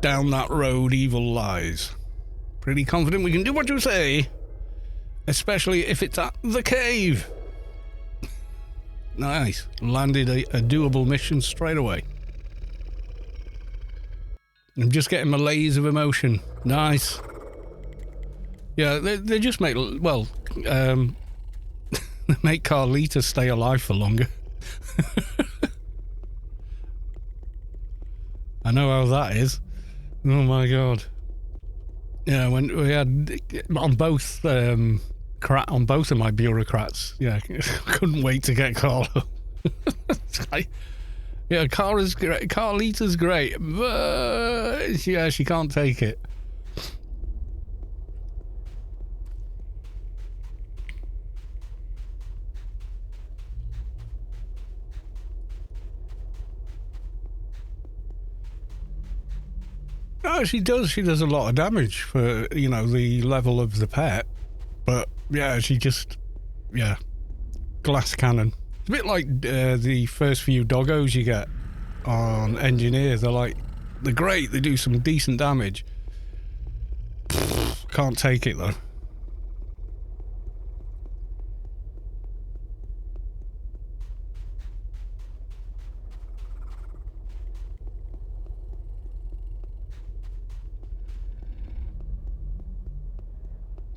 Down that road evil lies. Pretty confident we can do what you say. Especially if it's at the cave. Nice. Landed a doable mission straight away. I'm just getting my layers of emotion. Nice. Yeah, they just make... Well, they make Carlita stay alive for longer. I know how that is. Oh my God. Yeah, when we had on both of my bureaucrats, yeah, couldn't wait to get Carlo. Yeah, Carla's great. Carlita's great, but yeah, she can't take it. No, she does. She does a lot of damage for, you know, the level of the pet. But, yeah, she just... Yeah. Glass cannon. It's a bit like the first few doggos you get on Engineer. They're great. They do some decent damage. Can't take it, though.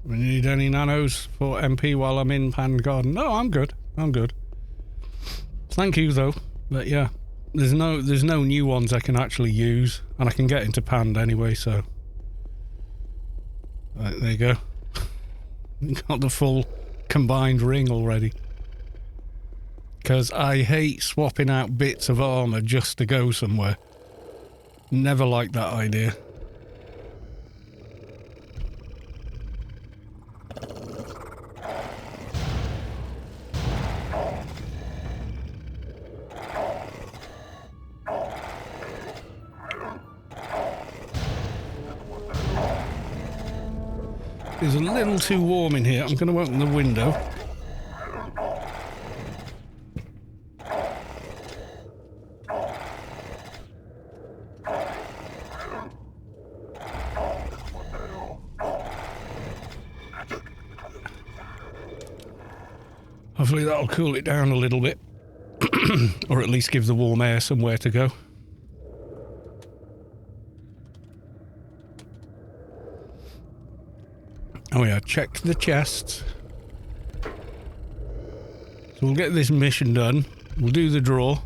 We need any nanos for MP while I'm in Pan Garden? No, I'm good. I'm good. Thank you, though. But yeah, there's no new ones I can actually use, and I can get into Pand anyway. So right, there you go. Got the full combined ring already. Because I hate swapping out bits of armor just to go somewhere. Never liked that idea. It's a little too warm in here. I'm going to open the window. Hopefully that'll cool it down a little bit. Or at least give the warm air somewhere to go. Oh yeah, check the chests. So we'll get this mission done. We'll do the draw.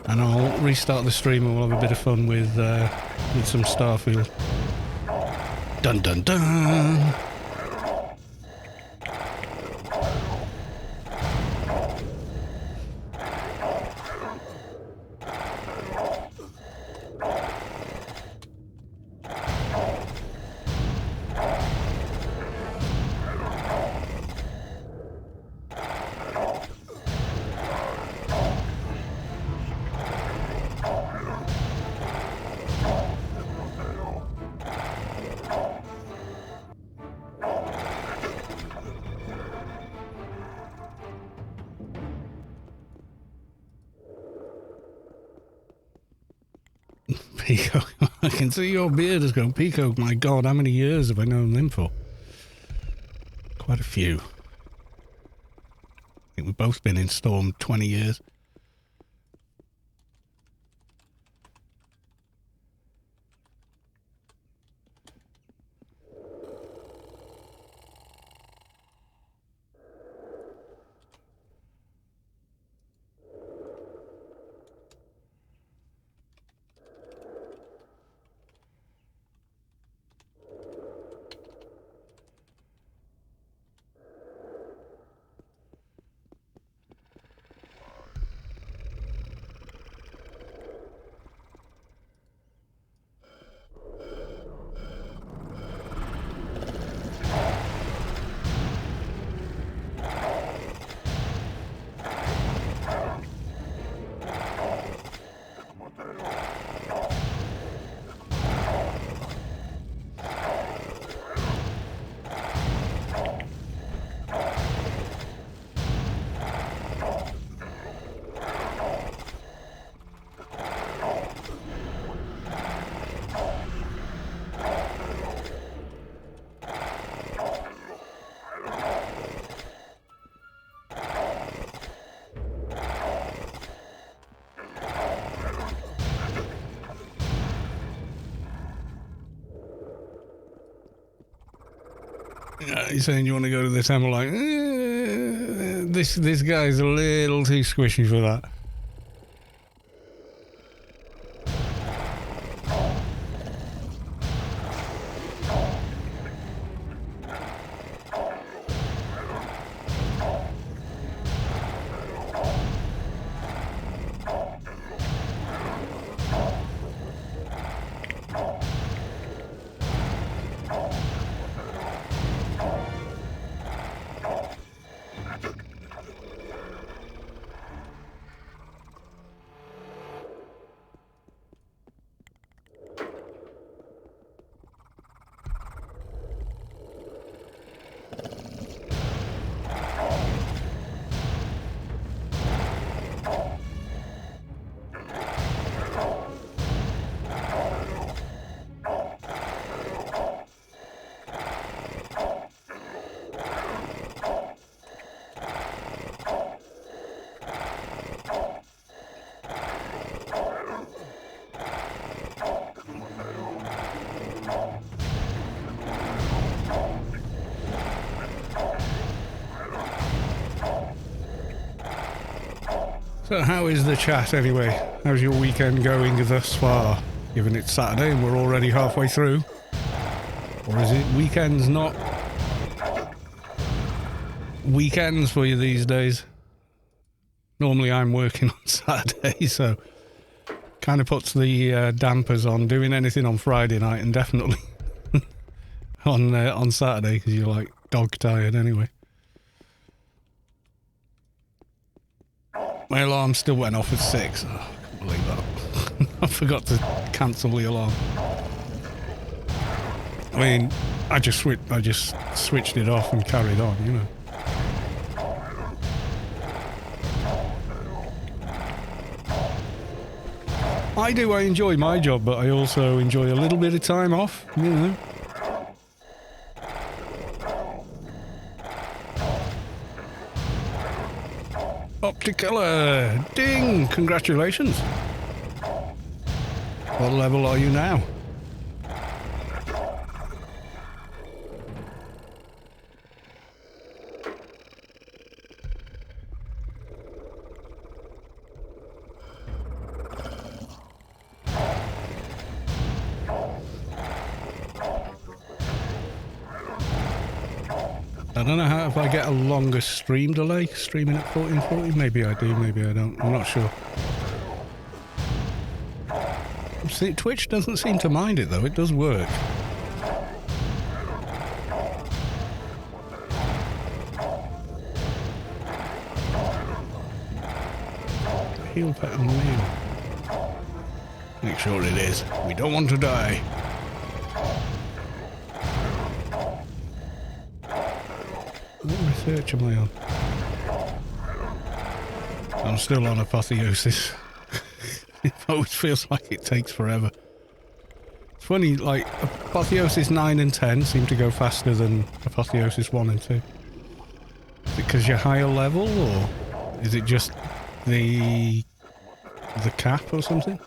And I'll restart the stream and we'll have a bit of fun with some Starfield. Dun dun dun! Pico, I can see your beard has gone. Pico, my God, how many years have I known them for? Quite a few. I think we've both been in Storm 20 years. You're saying you want to go to this, I'm like, this guy's a little too squishy for that. So how is the chat anyway? How's your weekend going thus far? Given it's Saturday and we're already halfway through. Or is it weekends not weekends for you these days? Normally I'm working on Saturday, so kind of puts the dampers on doing anything on Friday night and definitely on Saturday because you're like dog tired anyway. My alarm still went off at 6. Oh, I can't believe that. I forgot to cancel the alarm. I mean, I just switched it off and carried on, you know. I enjoy my job, but I also enjoy a little bit of time off, you know. Opticolor! Ding! Congratulations! What level are you now? I don't know how, if I get a longer stream delay, streaming at 1440, maybe I do, maybe I don't, I'm not sure. See, Twitch doesn't seem to mind it though, it does work. Heal pattern meal. Make sure it is, we don't want to die. What research am I on? I'm still on Apotheosis. It always feels like it takes forever. It's funny, like, Apotheosis 9 and 10 seem to go faster than Apotheosis 1 and 2. Is it because you're higher level, or is it just the cap or something?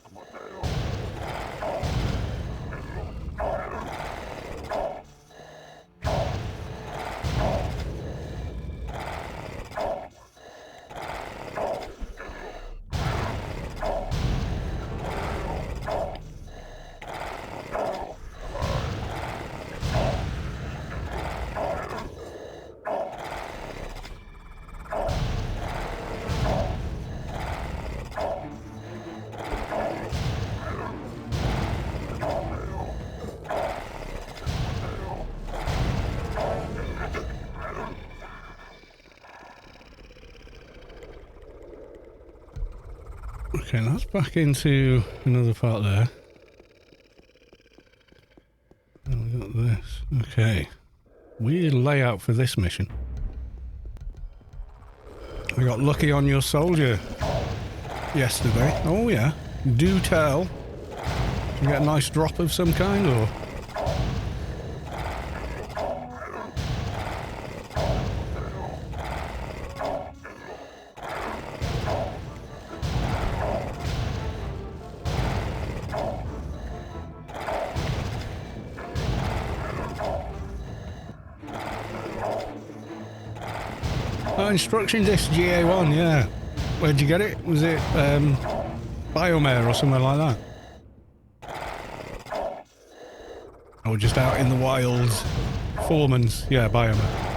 Okay, that's back into another part there. And we got this. Okay. Weird layout for this mission. I got lucky on your soldier yesterday. Oh yeah. Do tell. Did you get a nice drop of some kind, or? Instruction disc GA1, yeah. Where'd you get it? Was it Biomare or somewhere like that? Or just out in the wilds? Foreman's, yeah, Biomare.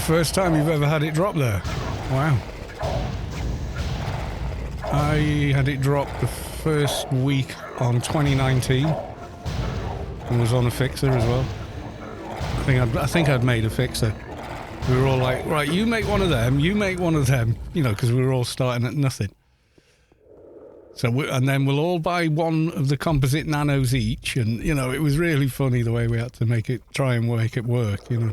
First time you've ever had it drop there? Wow. I had it drop the first week on 2019 and was on a fixer as well. I think I'd made a fixer. We were all like, right, you make one of them, you make one of them, you know, because we were all starting at nothing. So and then we'll all buy one of the composite nanos each, and you know, it was really funny the way we had to try and make it work, you know.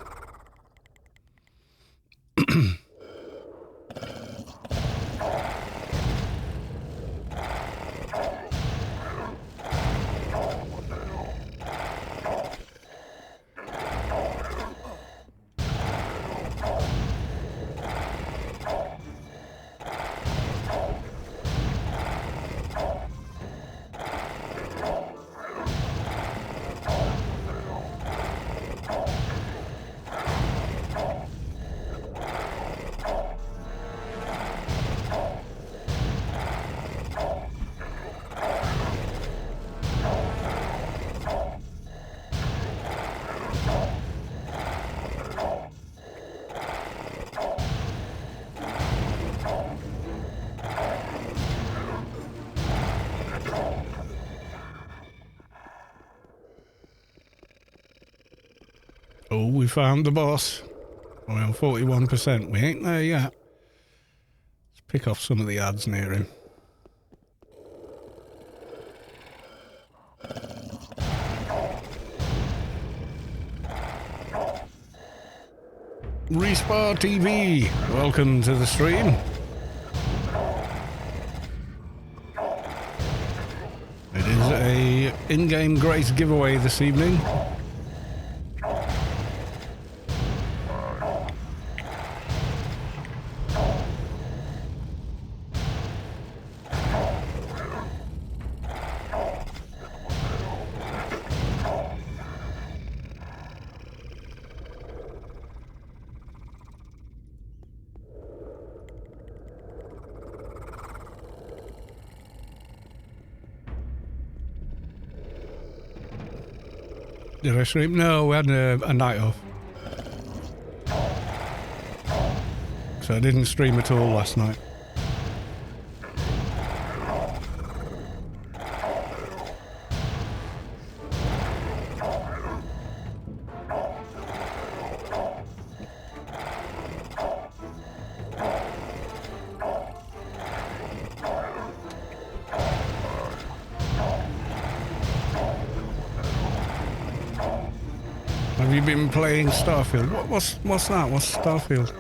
Oh, we found the boss. We're on 41%. We ain't there yet. Let's pick off some of the ads near him. Respawn TV, welcome to the stream. It is a in-game Grace giveaway this evening. Did I stream? No, we had a night off. So I didn't stream at all last night. Have you been playing Starfield? What's that? What's Starfield?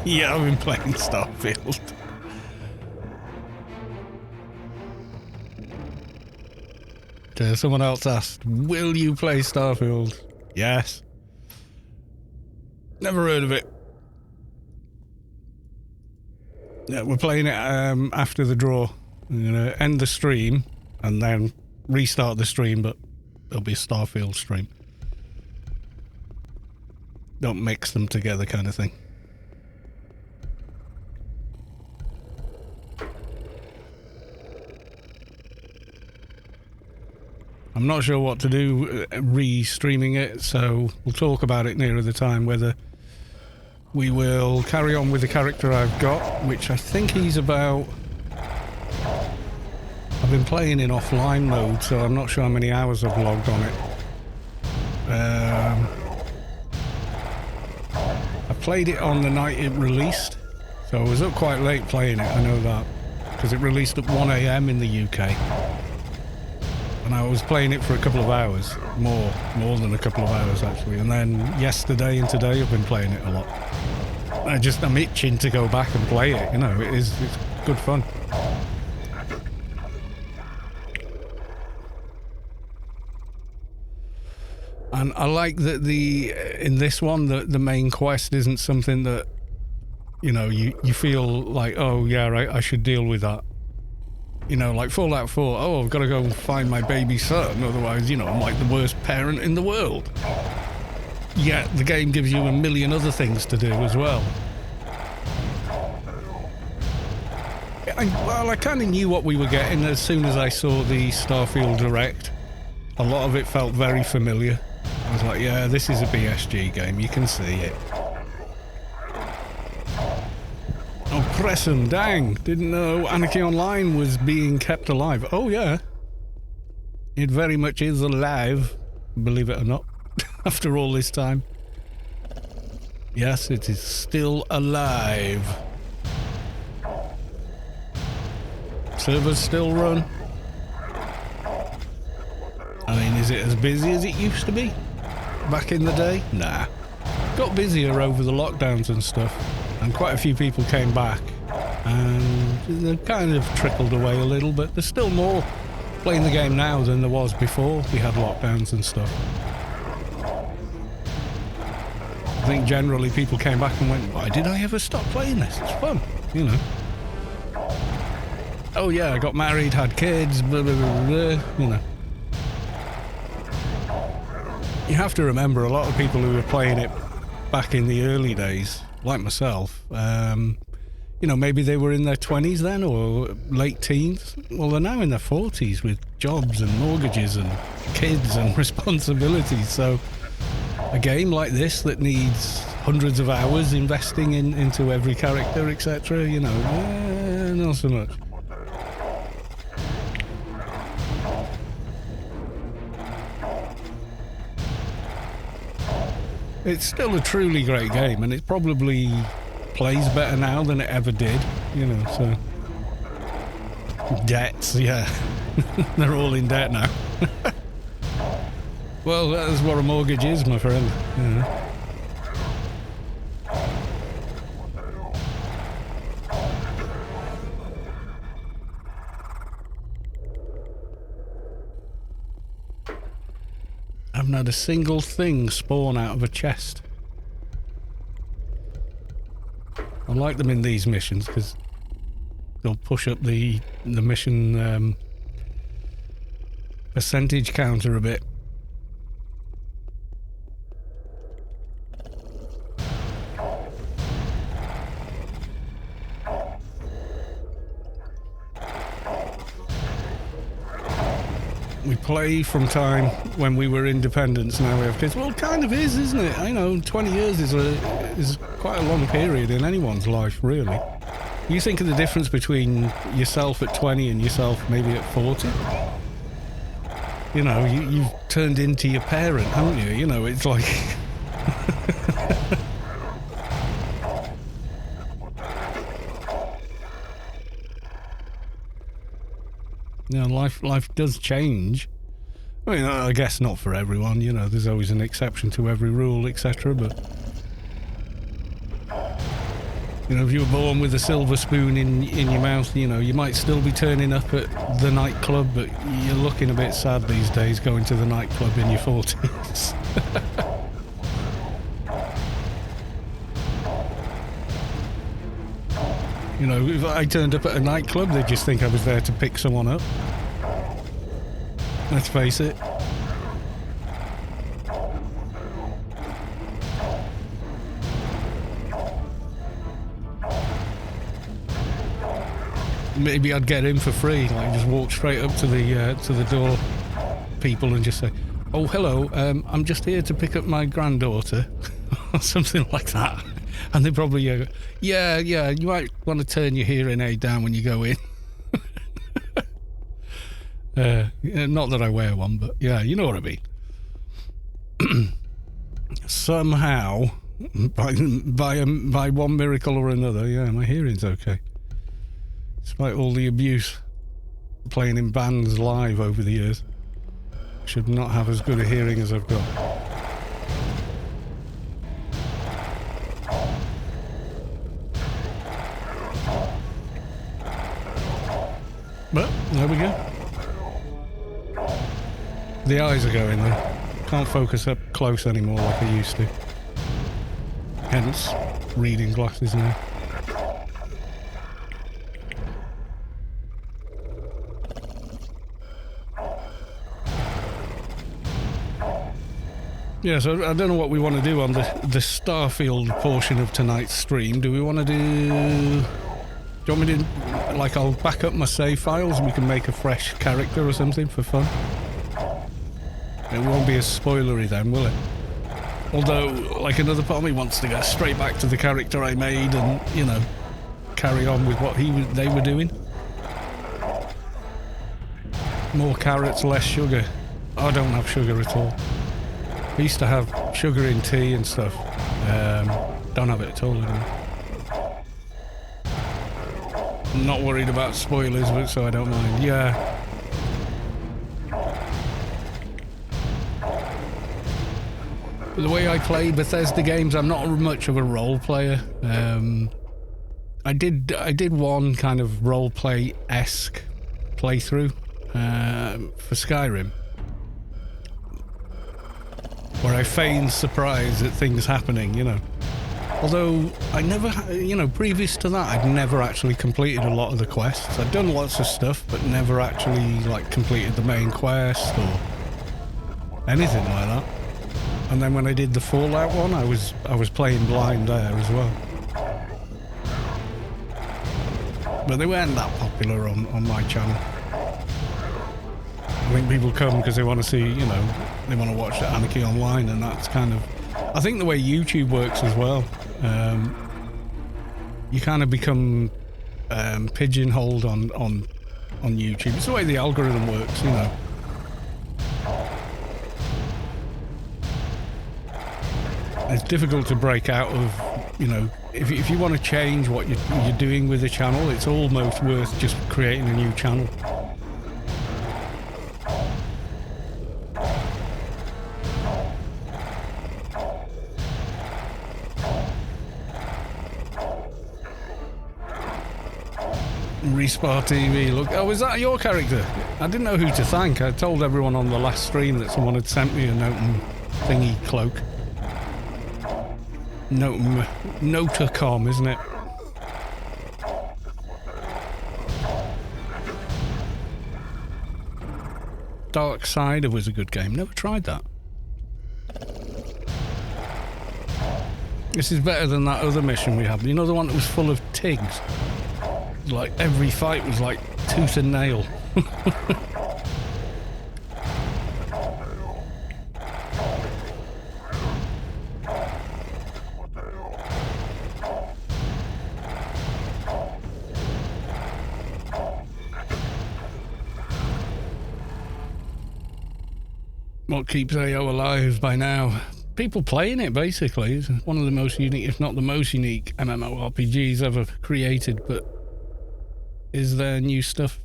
Yeah, I've been playing Starfield. Someone else asked, will you play Starfield? Yes. Never heard of it. Yeah, we're playing it after the draw. I'm going to end the stream and then restart the stream, but it'll be a Starfield stream. Don't mix them together kind of thing. I'm not sure what to do re-streaming it, so we'll talk about it nearer the time, whether we will carry on with the character I've got, which I think he's about... I've been playing in offline mode, so I'm not sure how many hours I've logged on it. I played it on the night it released, so I was up quite late playing it, I know that, because it released at 1 AM in the UK. And I was playing it for a couple of hours, more than a couple of hours actually, and then yesterday and today I've been playing it a lot. I'm itching to go back and play it, you know, it's good fun. And I like that in this one, the main quest isn't something that, you know, you feel like, oh yeah, right, I should deal with that. You know, like Fallout 4, oh, I've got to go and find my baby son, otherwise, you know, I'm like the worst parent in the world. Yet the game gives you a million other things to do as well. I kind of knew what we were getting as soon as I saw the Starfield Direct. A lot of it felt very familiar. I was like, yeah, this is a BSG game, you can see it. Oh, Preston, dang, didn't know Anarchy Online was being kept alive. Oh yeah, it very much is alive, believe it or not, after all this time. Yes, it is still alive. Servers still run. I mean, is it as busy as it used to be back in the day? Nah. Got busier over the lockdowns and stuff, and quite a few people came back, and they've kind of trickled away a little, but there's still more playing the game now than there was before we had lockdowns and stuff. I think generally people came back and went, why did I ever stop playing this? It's fun, you know. Oh yeah, I got married, had kids, blah, blah, blah, blah, you know. You have to remember, a lot of people who were playing it back in the early days, like myself, you know, maybe they were in their 20s then or late teens. Well, they're now in their 40s with jobs and mortgages and kids and responsibilities. So a game like this that needs hundreds of hours investing into every character, etc., you know, not so much. It's still a truly great game, and it probably plays better now than it ever did, you know, so... Debts, yeah. They're all in debt now. Well, that's what a mortgage is, my friend, you know. I haven't had a single thing spawn out of a chest. I like them in these missions because they'll push up the mission percentage counter a bit. We play from time when we were independents, now we have kids. Well, it kind of is, isn't it? I know, 20 years is quite a long period in anyone's life, really. You think of the difference between yourself at 20 and yourself maybe at 40? You know, you've turned into your parent, haven't you? You know, it's like... You know, life does change. I mean, I guess not for everyone, you know, there's always an exception to every rule, etc., but... You know, if you were born with a silver spoon in your mouth, you know, you might still be turning up at the nightclub, but you're looking a bit sad these days going to the nightclub in your 40s. You know, if I turned up at a nightclub, they'd just think I was there to pick someone up. Let's face it. Maybe I'd get in for free, like just walk straight up to the door people and just say, "Oh, hello, I'm just here to pick up my granddaughter," or something like that. And they probably go, yeah, you might want to turn your hearing aid down when you go in. Not that I wear one, but yeah, you know what I mean. Somehow, by one miracle or another, yeah, my hearing's okay. Despite all the abuse playing in bands live over the years, I should not have as good a hearing as I've got. But there we go. The eyes are going though. Can't focus up close anymore like I used to. Hence, reading glasses now. Yeah, so I don't know what we want to do on the Starfield portion of tonight's stream. Do we want to do... Do you want me to, like, I'll back up my save files and we can make a fresh character or something for fun? It won't be as spoilery then, will it? Although, like, another part of me wants to go straight back to the character I made and, you know, carry on with what they were doing. More carrots, less sugar. I don't have sugar at all. I used to have sugar in tea and stuff. Don't have it at all anymore. I'm not worried about spoilers, but so I don't mind. Yeah. The way I play Bethesda games, I'm not much of a role player. I did one kind of role play-esque playthrough for Skyrim, where I feigned surprise at things happening, you know. Although I never, you know, previous to that, I'd never actually completed a lot of the quests. I'd done lots of stuff, but never actually like completed the main quest or anything like that. And then when I did the Fallout one, I was playing blind there as well. But they weren't that popular on my channel. I think people come because they want to see, you know, they want to watch the Anarchy online, and that's kind of, I think the way YouTube works as well. You kind of become pigeonholed on YouTube. It's the way the algorithm works, you know. It's difficult to break out of, you know, if you want to change what you're doing with the channel, it's almost worth just creating a new channel. Respa TV, look, oh, is that your character? I didn't know who to thank. I told everyone on the last stream that someone had sent me a Noten thingy cloak. Notacom, isn't it? Darksider was a good game. Never tried that. This is better than that other mission we had. You know, the one that was full of tigs? Like, every fight was like tooth and nail. What keeps AO alive by now? People playing it, basically. It's one of the most unique, if not the most unique, MMORPGs ever created. But is there new stuff?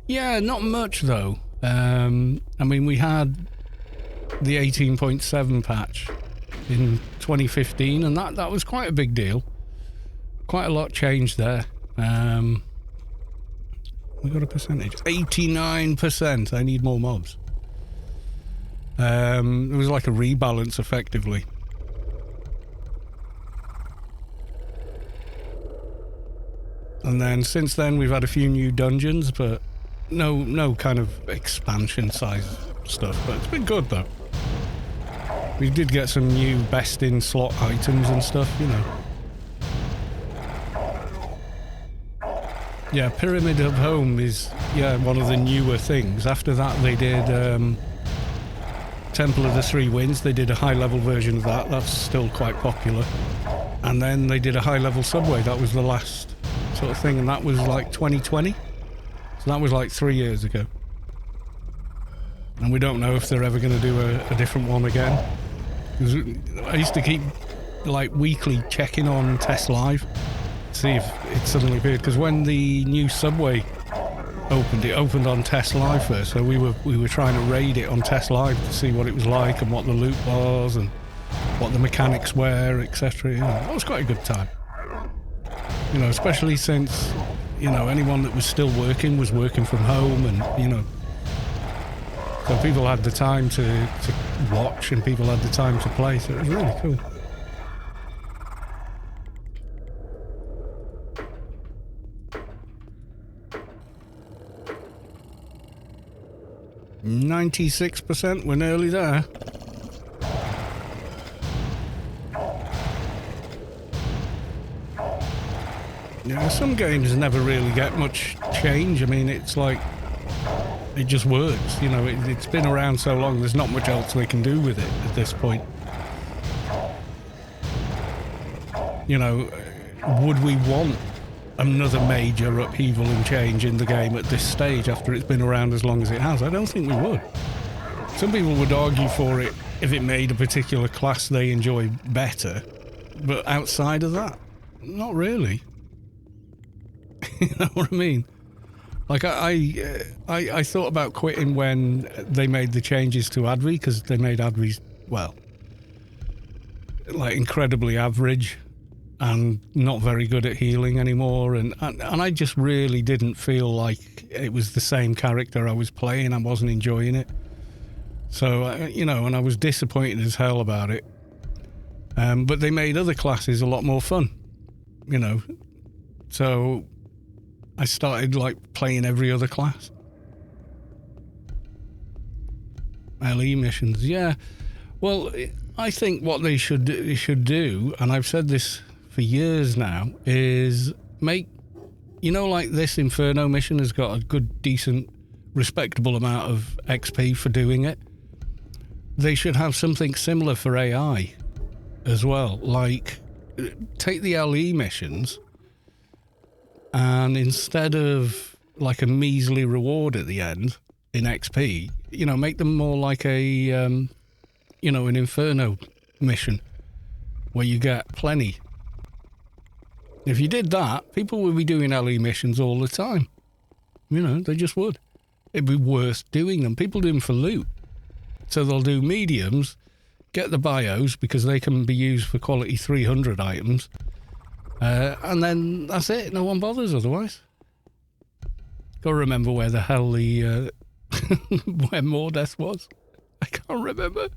Yeah, not much though. I mean, we had the 18.7 patch in 2015, and that was quite a big deal. Quite a lot changed there. We got a percentage. 89%. I need more mobs. It was like a rebalance, effectively. And then since then we've had a few new dungeons, but no kind of expansion size stuff. But it's been good though. We did get some new best in slot items and stuff, you know. Yeah, Pyramid of Home is one of the newer things. After that they did Temple of the Three Winds. They did a high-level version of that. That's still quite popular. And then they did a high-level subway. That was the last sort of thing, and that was like 2020. So that was like 3 years ago. And we don't know if they're ever going to do a different one again. I used to keep like weekly checking on Test Live to see if it suddenly appeared, because when the new subway opened, it opened on Test Live first, so we were trying to raid it on Test Live to see what it was like and what the loot was and what the mechanics were, etc. You know, that was quite a good time. You know, especially since, you know, anyone that was still working was working from home, and you know, so people had the time to watch and people had the time to play, so it was really cool. %, we're nearly there. Yeah, some games never really get much change. I mean, it's like, it just works, you know, it's been around so long, there's not much else they can do with it at this point. You know, would we want another major upheaval and change in the game at this stage after it's been around as long as it has? I don't think we would. Some people would argue for it if it made a particular class they enjoy better, But outside of that, not really. You know what I mean? Like I thought about quitting when they made the changes to Advi, because they made Advi's, well, like incredibly average and not very good at healing anymore, and I just really didn't feel like it was the same character I was playing. I wasn't enjoying it. So, you know, and I was disappointed as hell about it. But they made other classes a lot more fun, you know. So I started, like, playing every other class. LE missions, yeah. Well, I think what they should do, and I've said this for years now, is make, you know, like this Inferno mission has got a good, decent, respectable amount of XP for doing it. They should have something similar for AI as well. Like, take the LE missions, and instead of like a measly reward at the end in XP, you know, make them more like a, you know, an Inferno mission where you get plenty. If you did that, people would be doing LE missions all the time. You know, they just would. It'd be worth doing them. People do them for loot. So they'll do mediums, get the bios because they can be used for quality 300 items, and then that's it. No one bothers otherwise. Got to remember where the hell the where Mordeath was. I can't remember.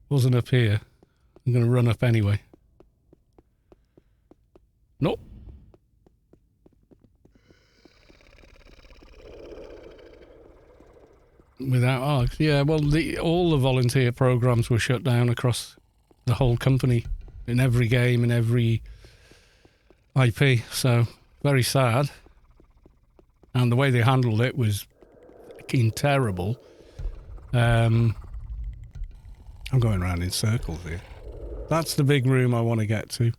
Wasn't up here. I'm going to run up anyway. Nope. Without arcs, yeah. Well, all the volunteer programs were shut down across the whole company, in every game, in every IP. So very sad. And the way they handled it was fucking terrible. I'm going around in circles here. That's the big room I want to get to.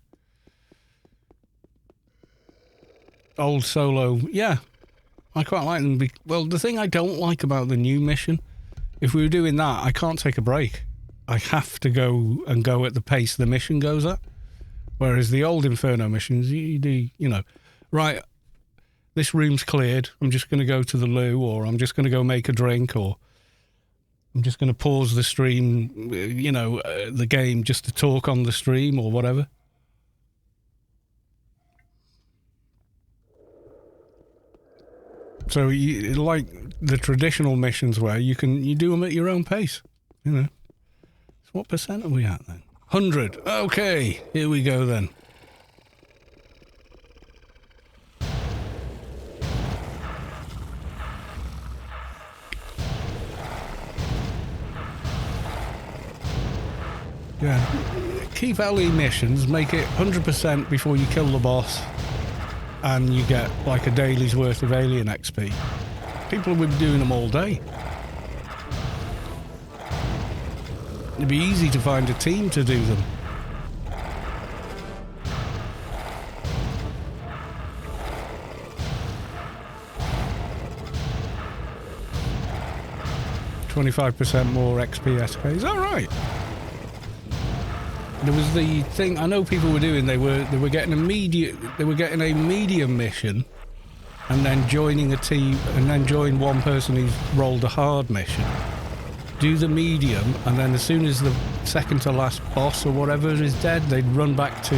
Old solo, yeah. I quite like them. Well, the thing I don't like about the new mission, if we were doing that, I can't take a break. I have to go at the pace the mission goes at. Whereas the old Inferno missions, you do, you know, right, this room's cleared, I'm just going to go to the loo, or I'm just going to go make a drink, or I'm just going to pause the stream, you know, the game just to talk on the stream or whatever. So you, like the traditional missions where you do them at your own pace, you know. So what percent are we at then? 100. Okay, here we go then. Yeah. Keep LE missions, make it 100% before you kill the boss, and you get like a daily's worth of alien XP. People would be doing them all day. It'd be easy to find a team to do them. $25% more XP SK. Is that right? There was the thing I know people were doing. They were getting a medium mission, and then joining a team, and then join one person who's rolled a hard mission. Do the medium, and then as soon as the second to last boss or whatever is dead, they'd run back to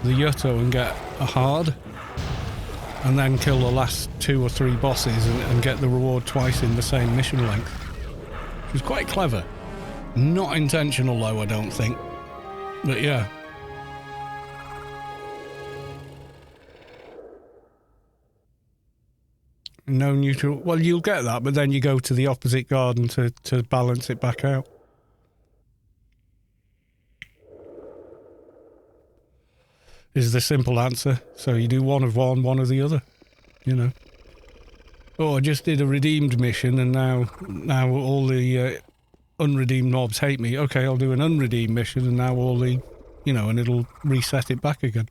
the Yutto and get a hard, and then kill the last 2 or 3 bosses and get the reward twice in the same mission length. It was quite clever. Not intentional though, I don't think. But yeah. No neutral. Well, you'll get that, but then you go to the opposite garden to balance it back out. Is the simple answer. So you do one of one of the other. You know. Oh, I just did a redeemed mission, and now all the unredeemed mobs hate me. Okay, I'll do an unredeemed mission, and now all the, you know, and it'll reset it back again.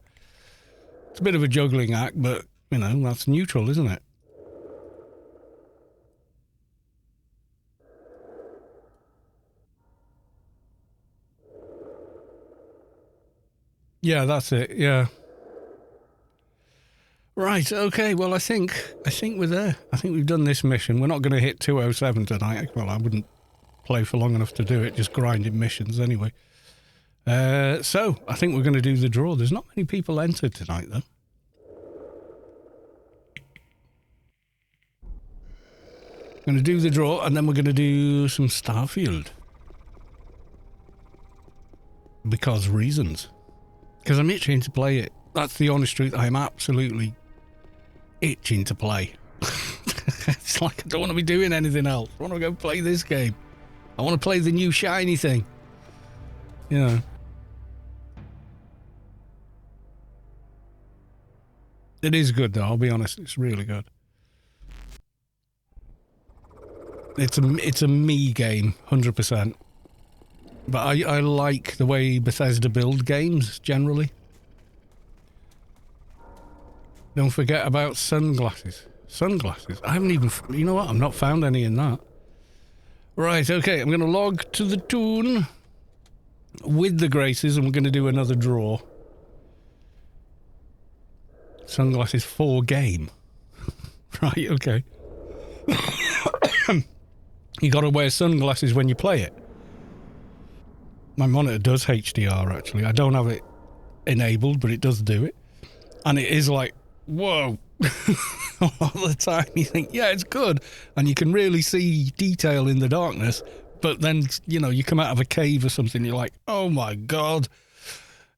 It's a bit of a juggling act, but, you know, that's neutral, isn't it? Yeah, that's it. Yeah. Right. Okay. Well, I think we're there. I think we've done this mission. We're not going to hit 207 tonight. Well, I wouldn't play for long enough to do it. Just grinding missions anyway. So I think we're going to do the draw. There's not many people entered tonight, though. Going to do the draw, and then we're going to do some Starfield. Because reasons. Because I'm itching to play it. That's the honest truth. I'm absolutely itching to play. It's like I don't want to be doing anything else. I want to go play this game. I want to play the new shiny thing. You know. It is good, though. I'll be honest. It's really good. It's a me game, 100%. But I like the way Bethesda build games, generally. Don't forget about sunglasses. Sunglasses. I haven't even... You know what? I've not found any in that. Right, okay. I'm going to log to the tune with the graces, and we're going to do another draw. Sunglasses for game. Right, okay. You got to wear sunglasses when you play it. My monitor does HDR, actually. I don't have it enabled, but it does do it. And it is like, whoa. All the time you think, yeah, it's good. And you can really see detail in the darkness. But then, you know, you come out of a cave or something, you're like, oh my God.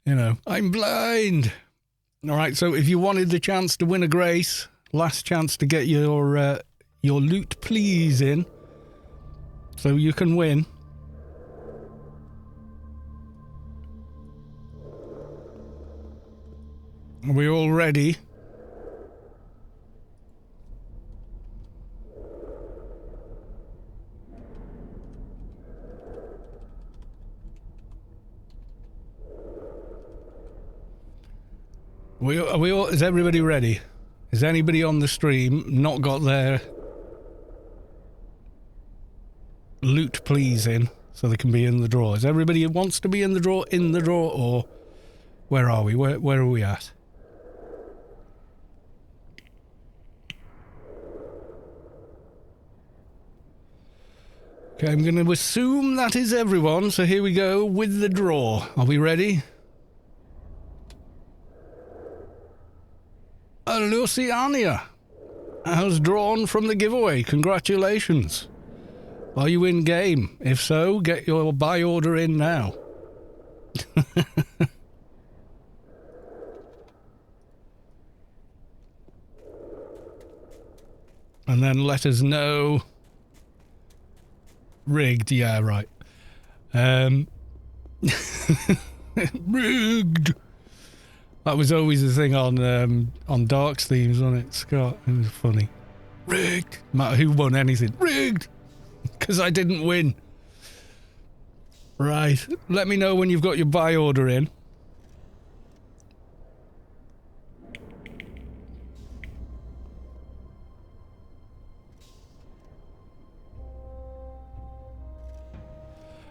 You know, I'm blind. All right, so if you wanted the chance to win a grace, last chance to get your loot please in, so you can win. Are we all ready? Are we all, is everybody ready? Is anybody on the stream not got their loot please in so they can be in the draw? Is everybody who wants to be in the draw, or where are we? Where are we at? Okay, I'm going to assume that is everyone, so here we go with the draw. Are we ready? Laucianna has drawn from the giveaway. Congratulations. Are you in game? If so, get your buy order in now. And then let us know. Rigged, yeah, right. Rigged. That was always the thing on Dark's themes, wasn't it, Scott? It was funny. Rigged. No matter who won anything. Rigged. Because I didn't win. Right. Let me know when you've got your buy order in.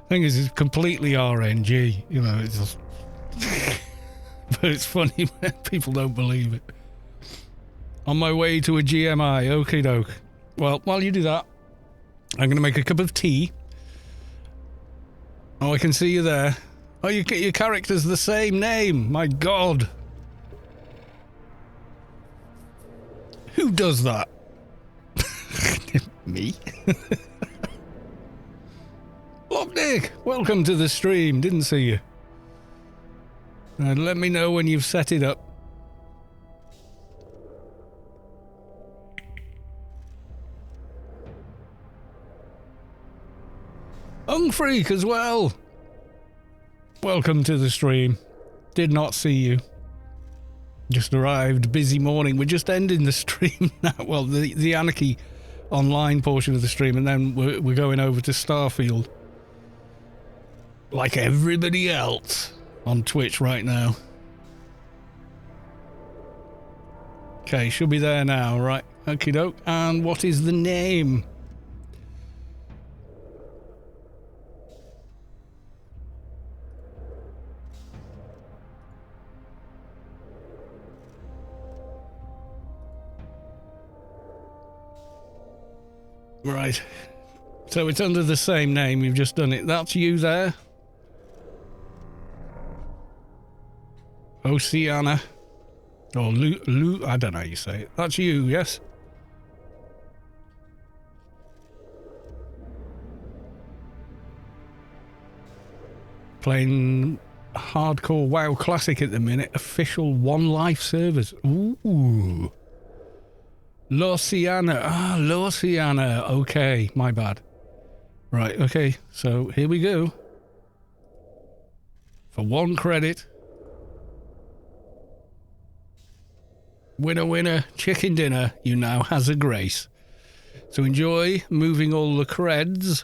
Thing is, it's completely RNG. You know, it's just... But it's funny when people don't believe it. On my way to a GMI, okie doke. Well, while you do that, I'm going to make a cup of tea. Oh, I can see you there. Oh, your character's the same name. My God. Who does that? Me? Nick, welcome to the stream. Didn't see you. Let me know when you've set it up. Ungfreak as well. Welcome to the stream. Did not see you. Just arrived. Busy morning. We're just ending the stream now. Well, the Anarchy online portion of the stream, and then we're going over to Starfield. Like everybody else on Twitch right now. Okay, should be there now, right? Okie doke. And what is the name? Right. So it's under the same name. We've just done it. That's you there. Laucianna. Or I don't know how you say it. That's you, yes? Playing hardcore WoW Classic at the minute. Official One Life servers. Ooh. Laucianna. Ah, Laucianna. Okay, my bad. Right, okay. So here we go. For 1 credit. Winner, winner, chicken dinner. You now has a grace. So enjoy moving all the creds.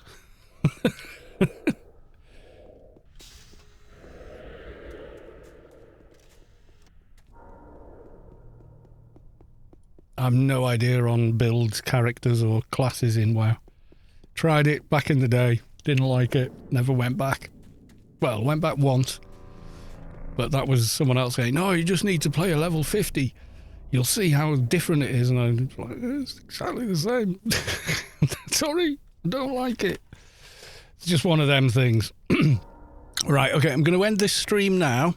I've no idea on builds, characters or classes in WoW. Tried it back in the day. Didn't like it. Never went back. Well, went back once. But that was someone else saying, no, you just need to play a level 50. You'll see how different it is. And I'm like, it's exactly the same. Sorry, I don't like it. It's just one of them things. Right, okay, I'm going to end this stream now.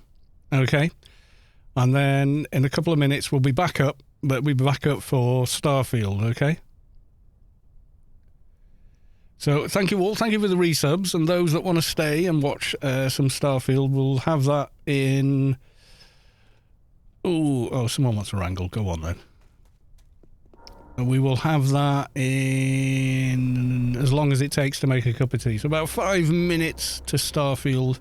Okay. And then in a couple of minutes, we'll be back up. But we'll be back up for Starfield, okay? So thank you all. Thank you for the resubs. And those that want to stay and watch some Starfield, we'll have that in... Oh, someone wants to wrangle. Go on then. And we will have that in as long as it takes to make a cup of tea. So about 5 minutes to Starfield.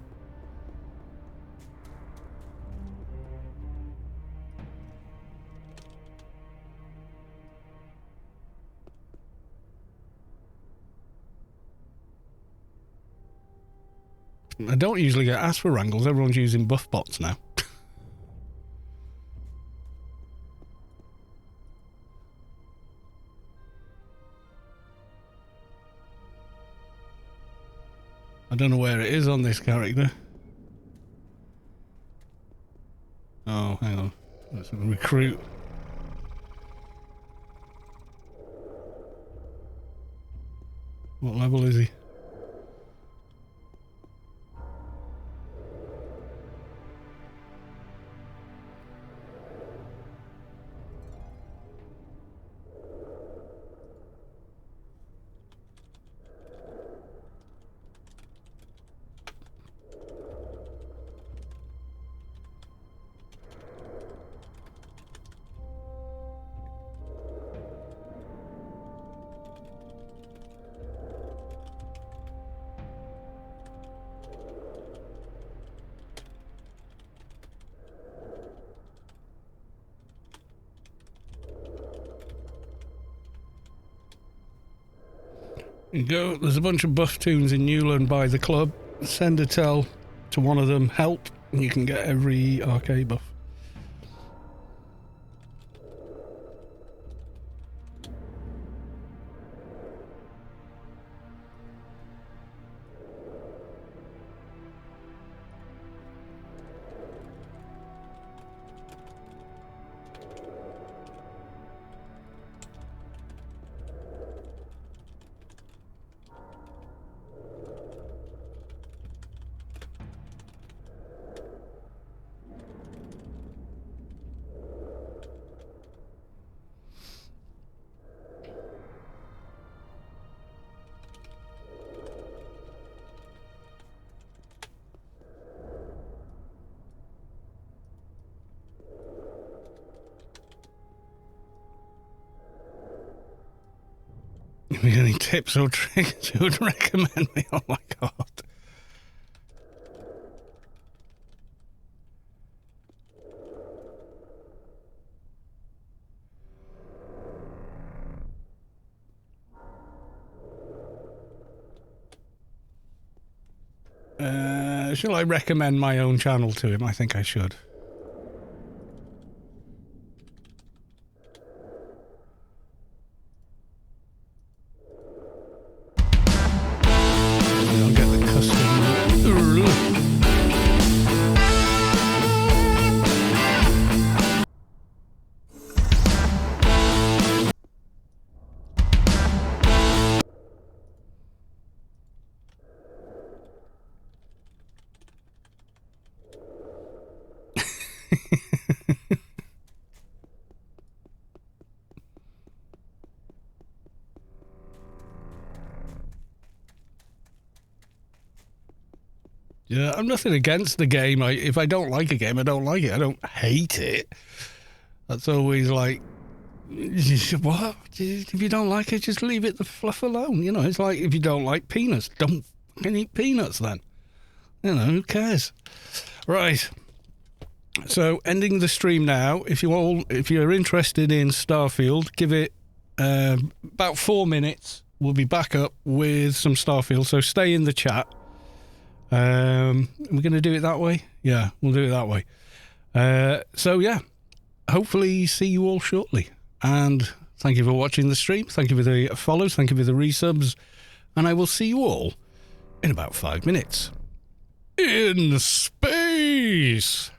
I don't usually get asked for wrangles. Everyone's using buff bots now. I don't know where it is on this character. Oh, hang on. Let's recruit. What level is he? You go. There's a bunch of buff tunes in Newland by the club. Send a tell to one of them, help, and you can get every arcade buff. If you have any tips or tricks you would recommend me? Oh my god. Shall I recommend my own channel to him? I think I should. I'll get the custom. Yeah, I'm nothing against the game. If I don't like a game, I don't like it. I don't hate it. That's always like, what? If you don't like it, just leave it the fluff alone. You know, it's like if you don't like peanuts, don't fucking eat peanuts then. You know, who cares? Right. So, ending the stream now. If you're interested in Starfield, give it about 4 minutes. We'll be back up with some Starfield. So stay in the chat. We're going to do it that way? Yeah, we'll do it that way. So yeah, hopefully see you all shortly. And thank you for watching the stream. Thank you for the follows. Thank you for the resubs. And I will see you all in about 5 minutes. In space!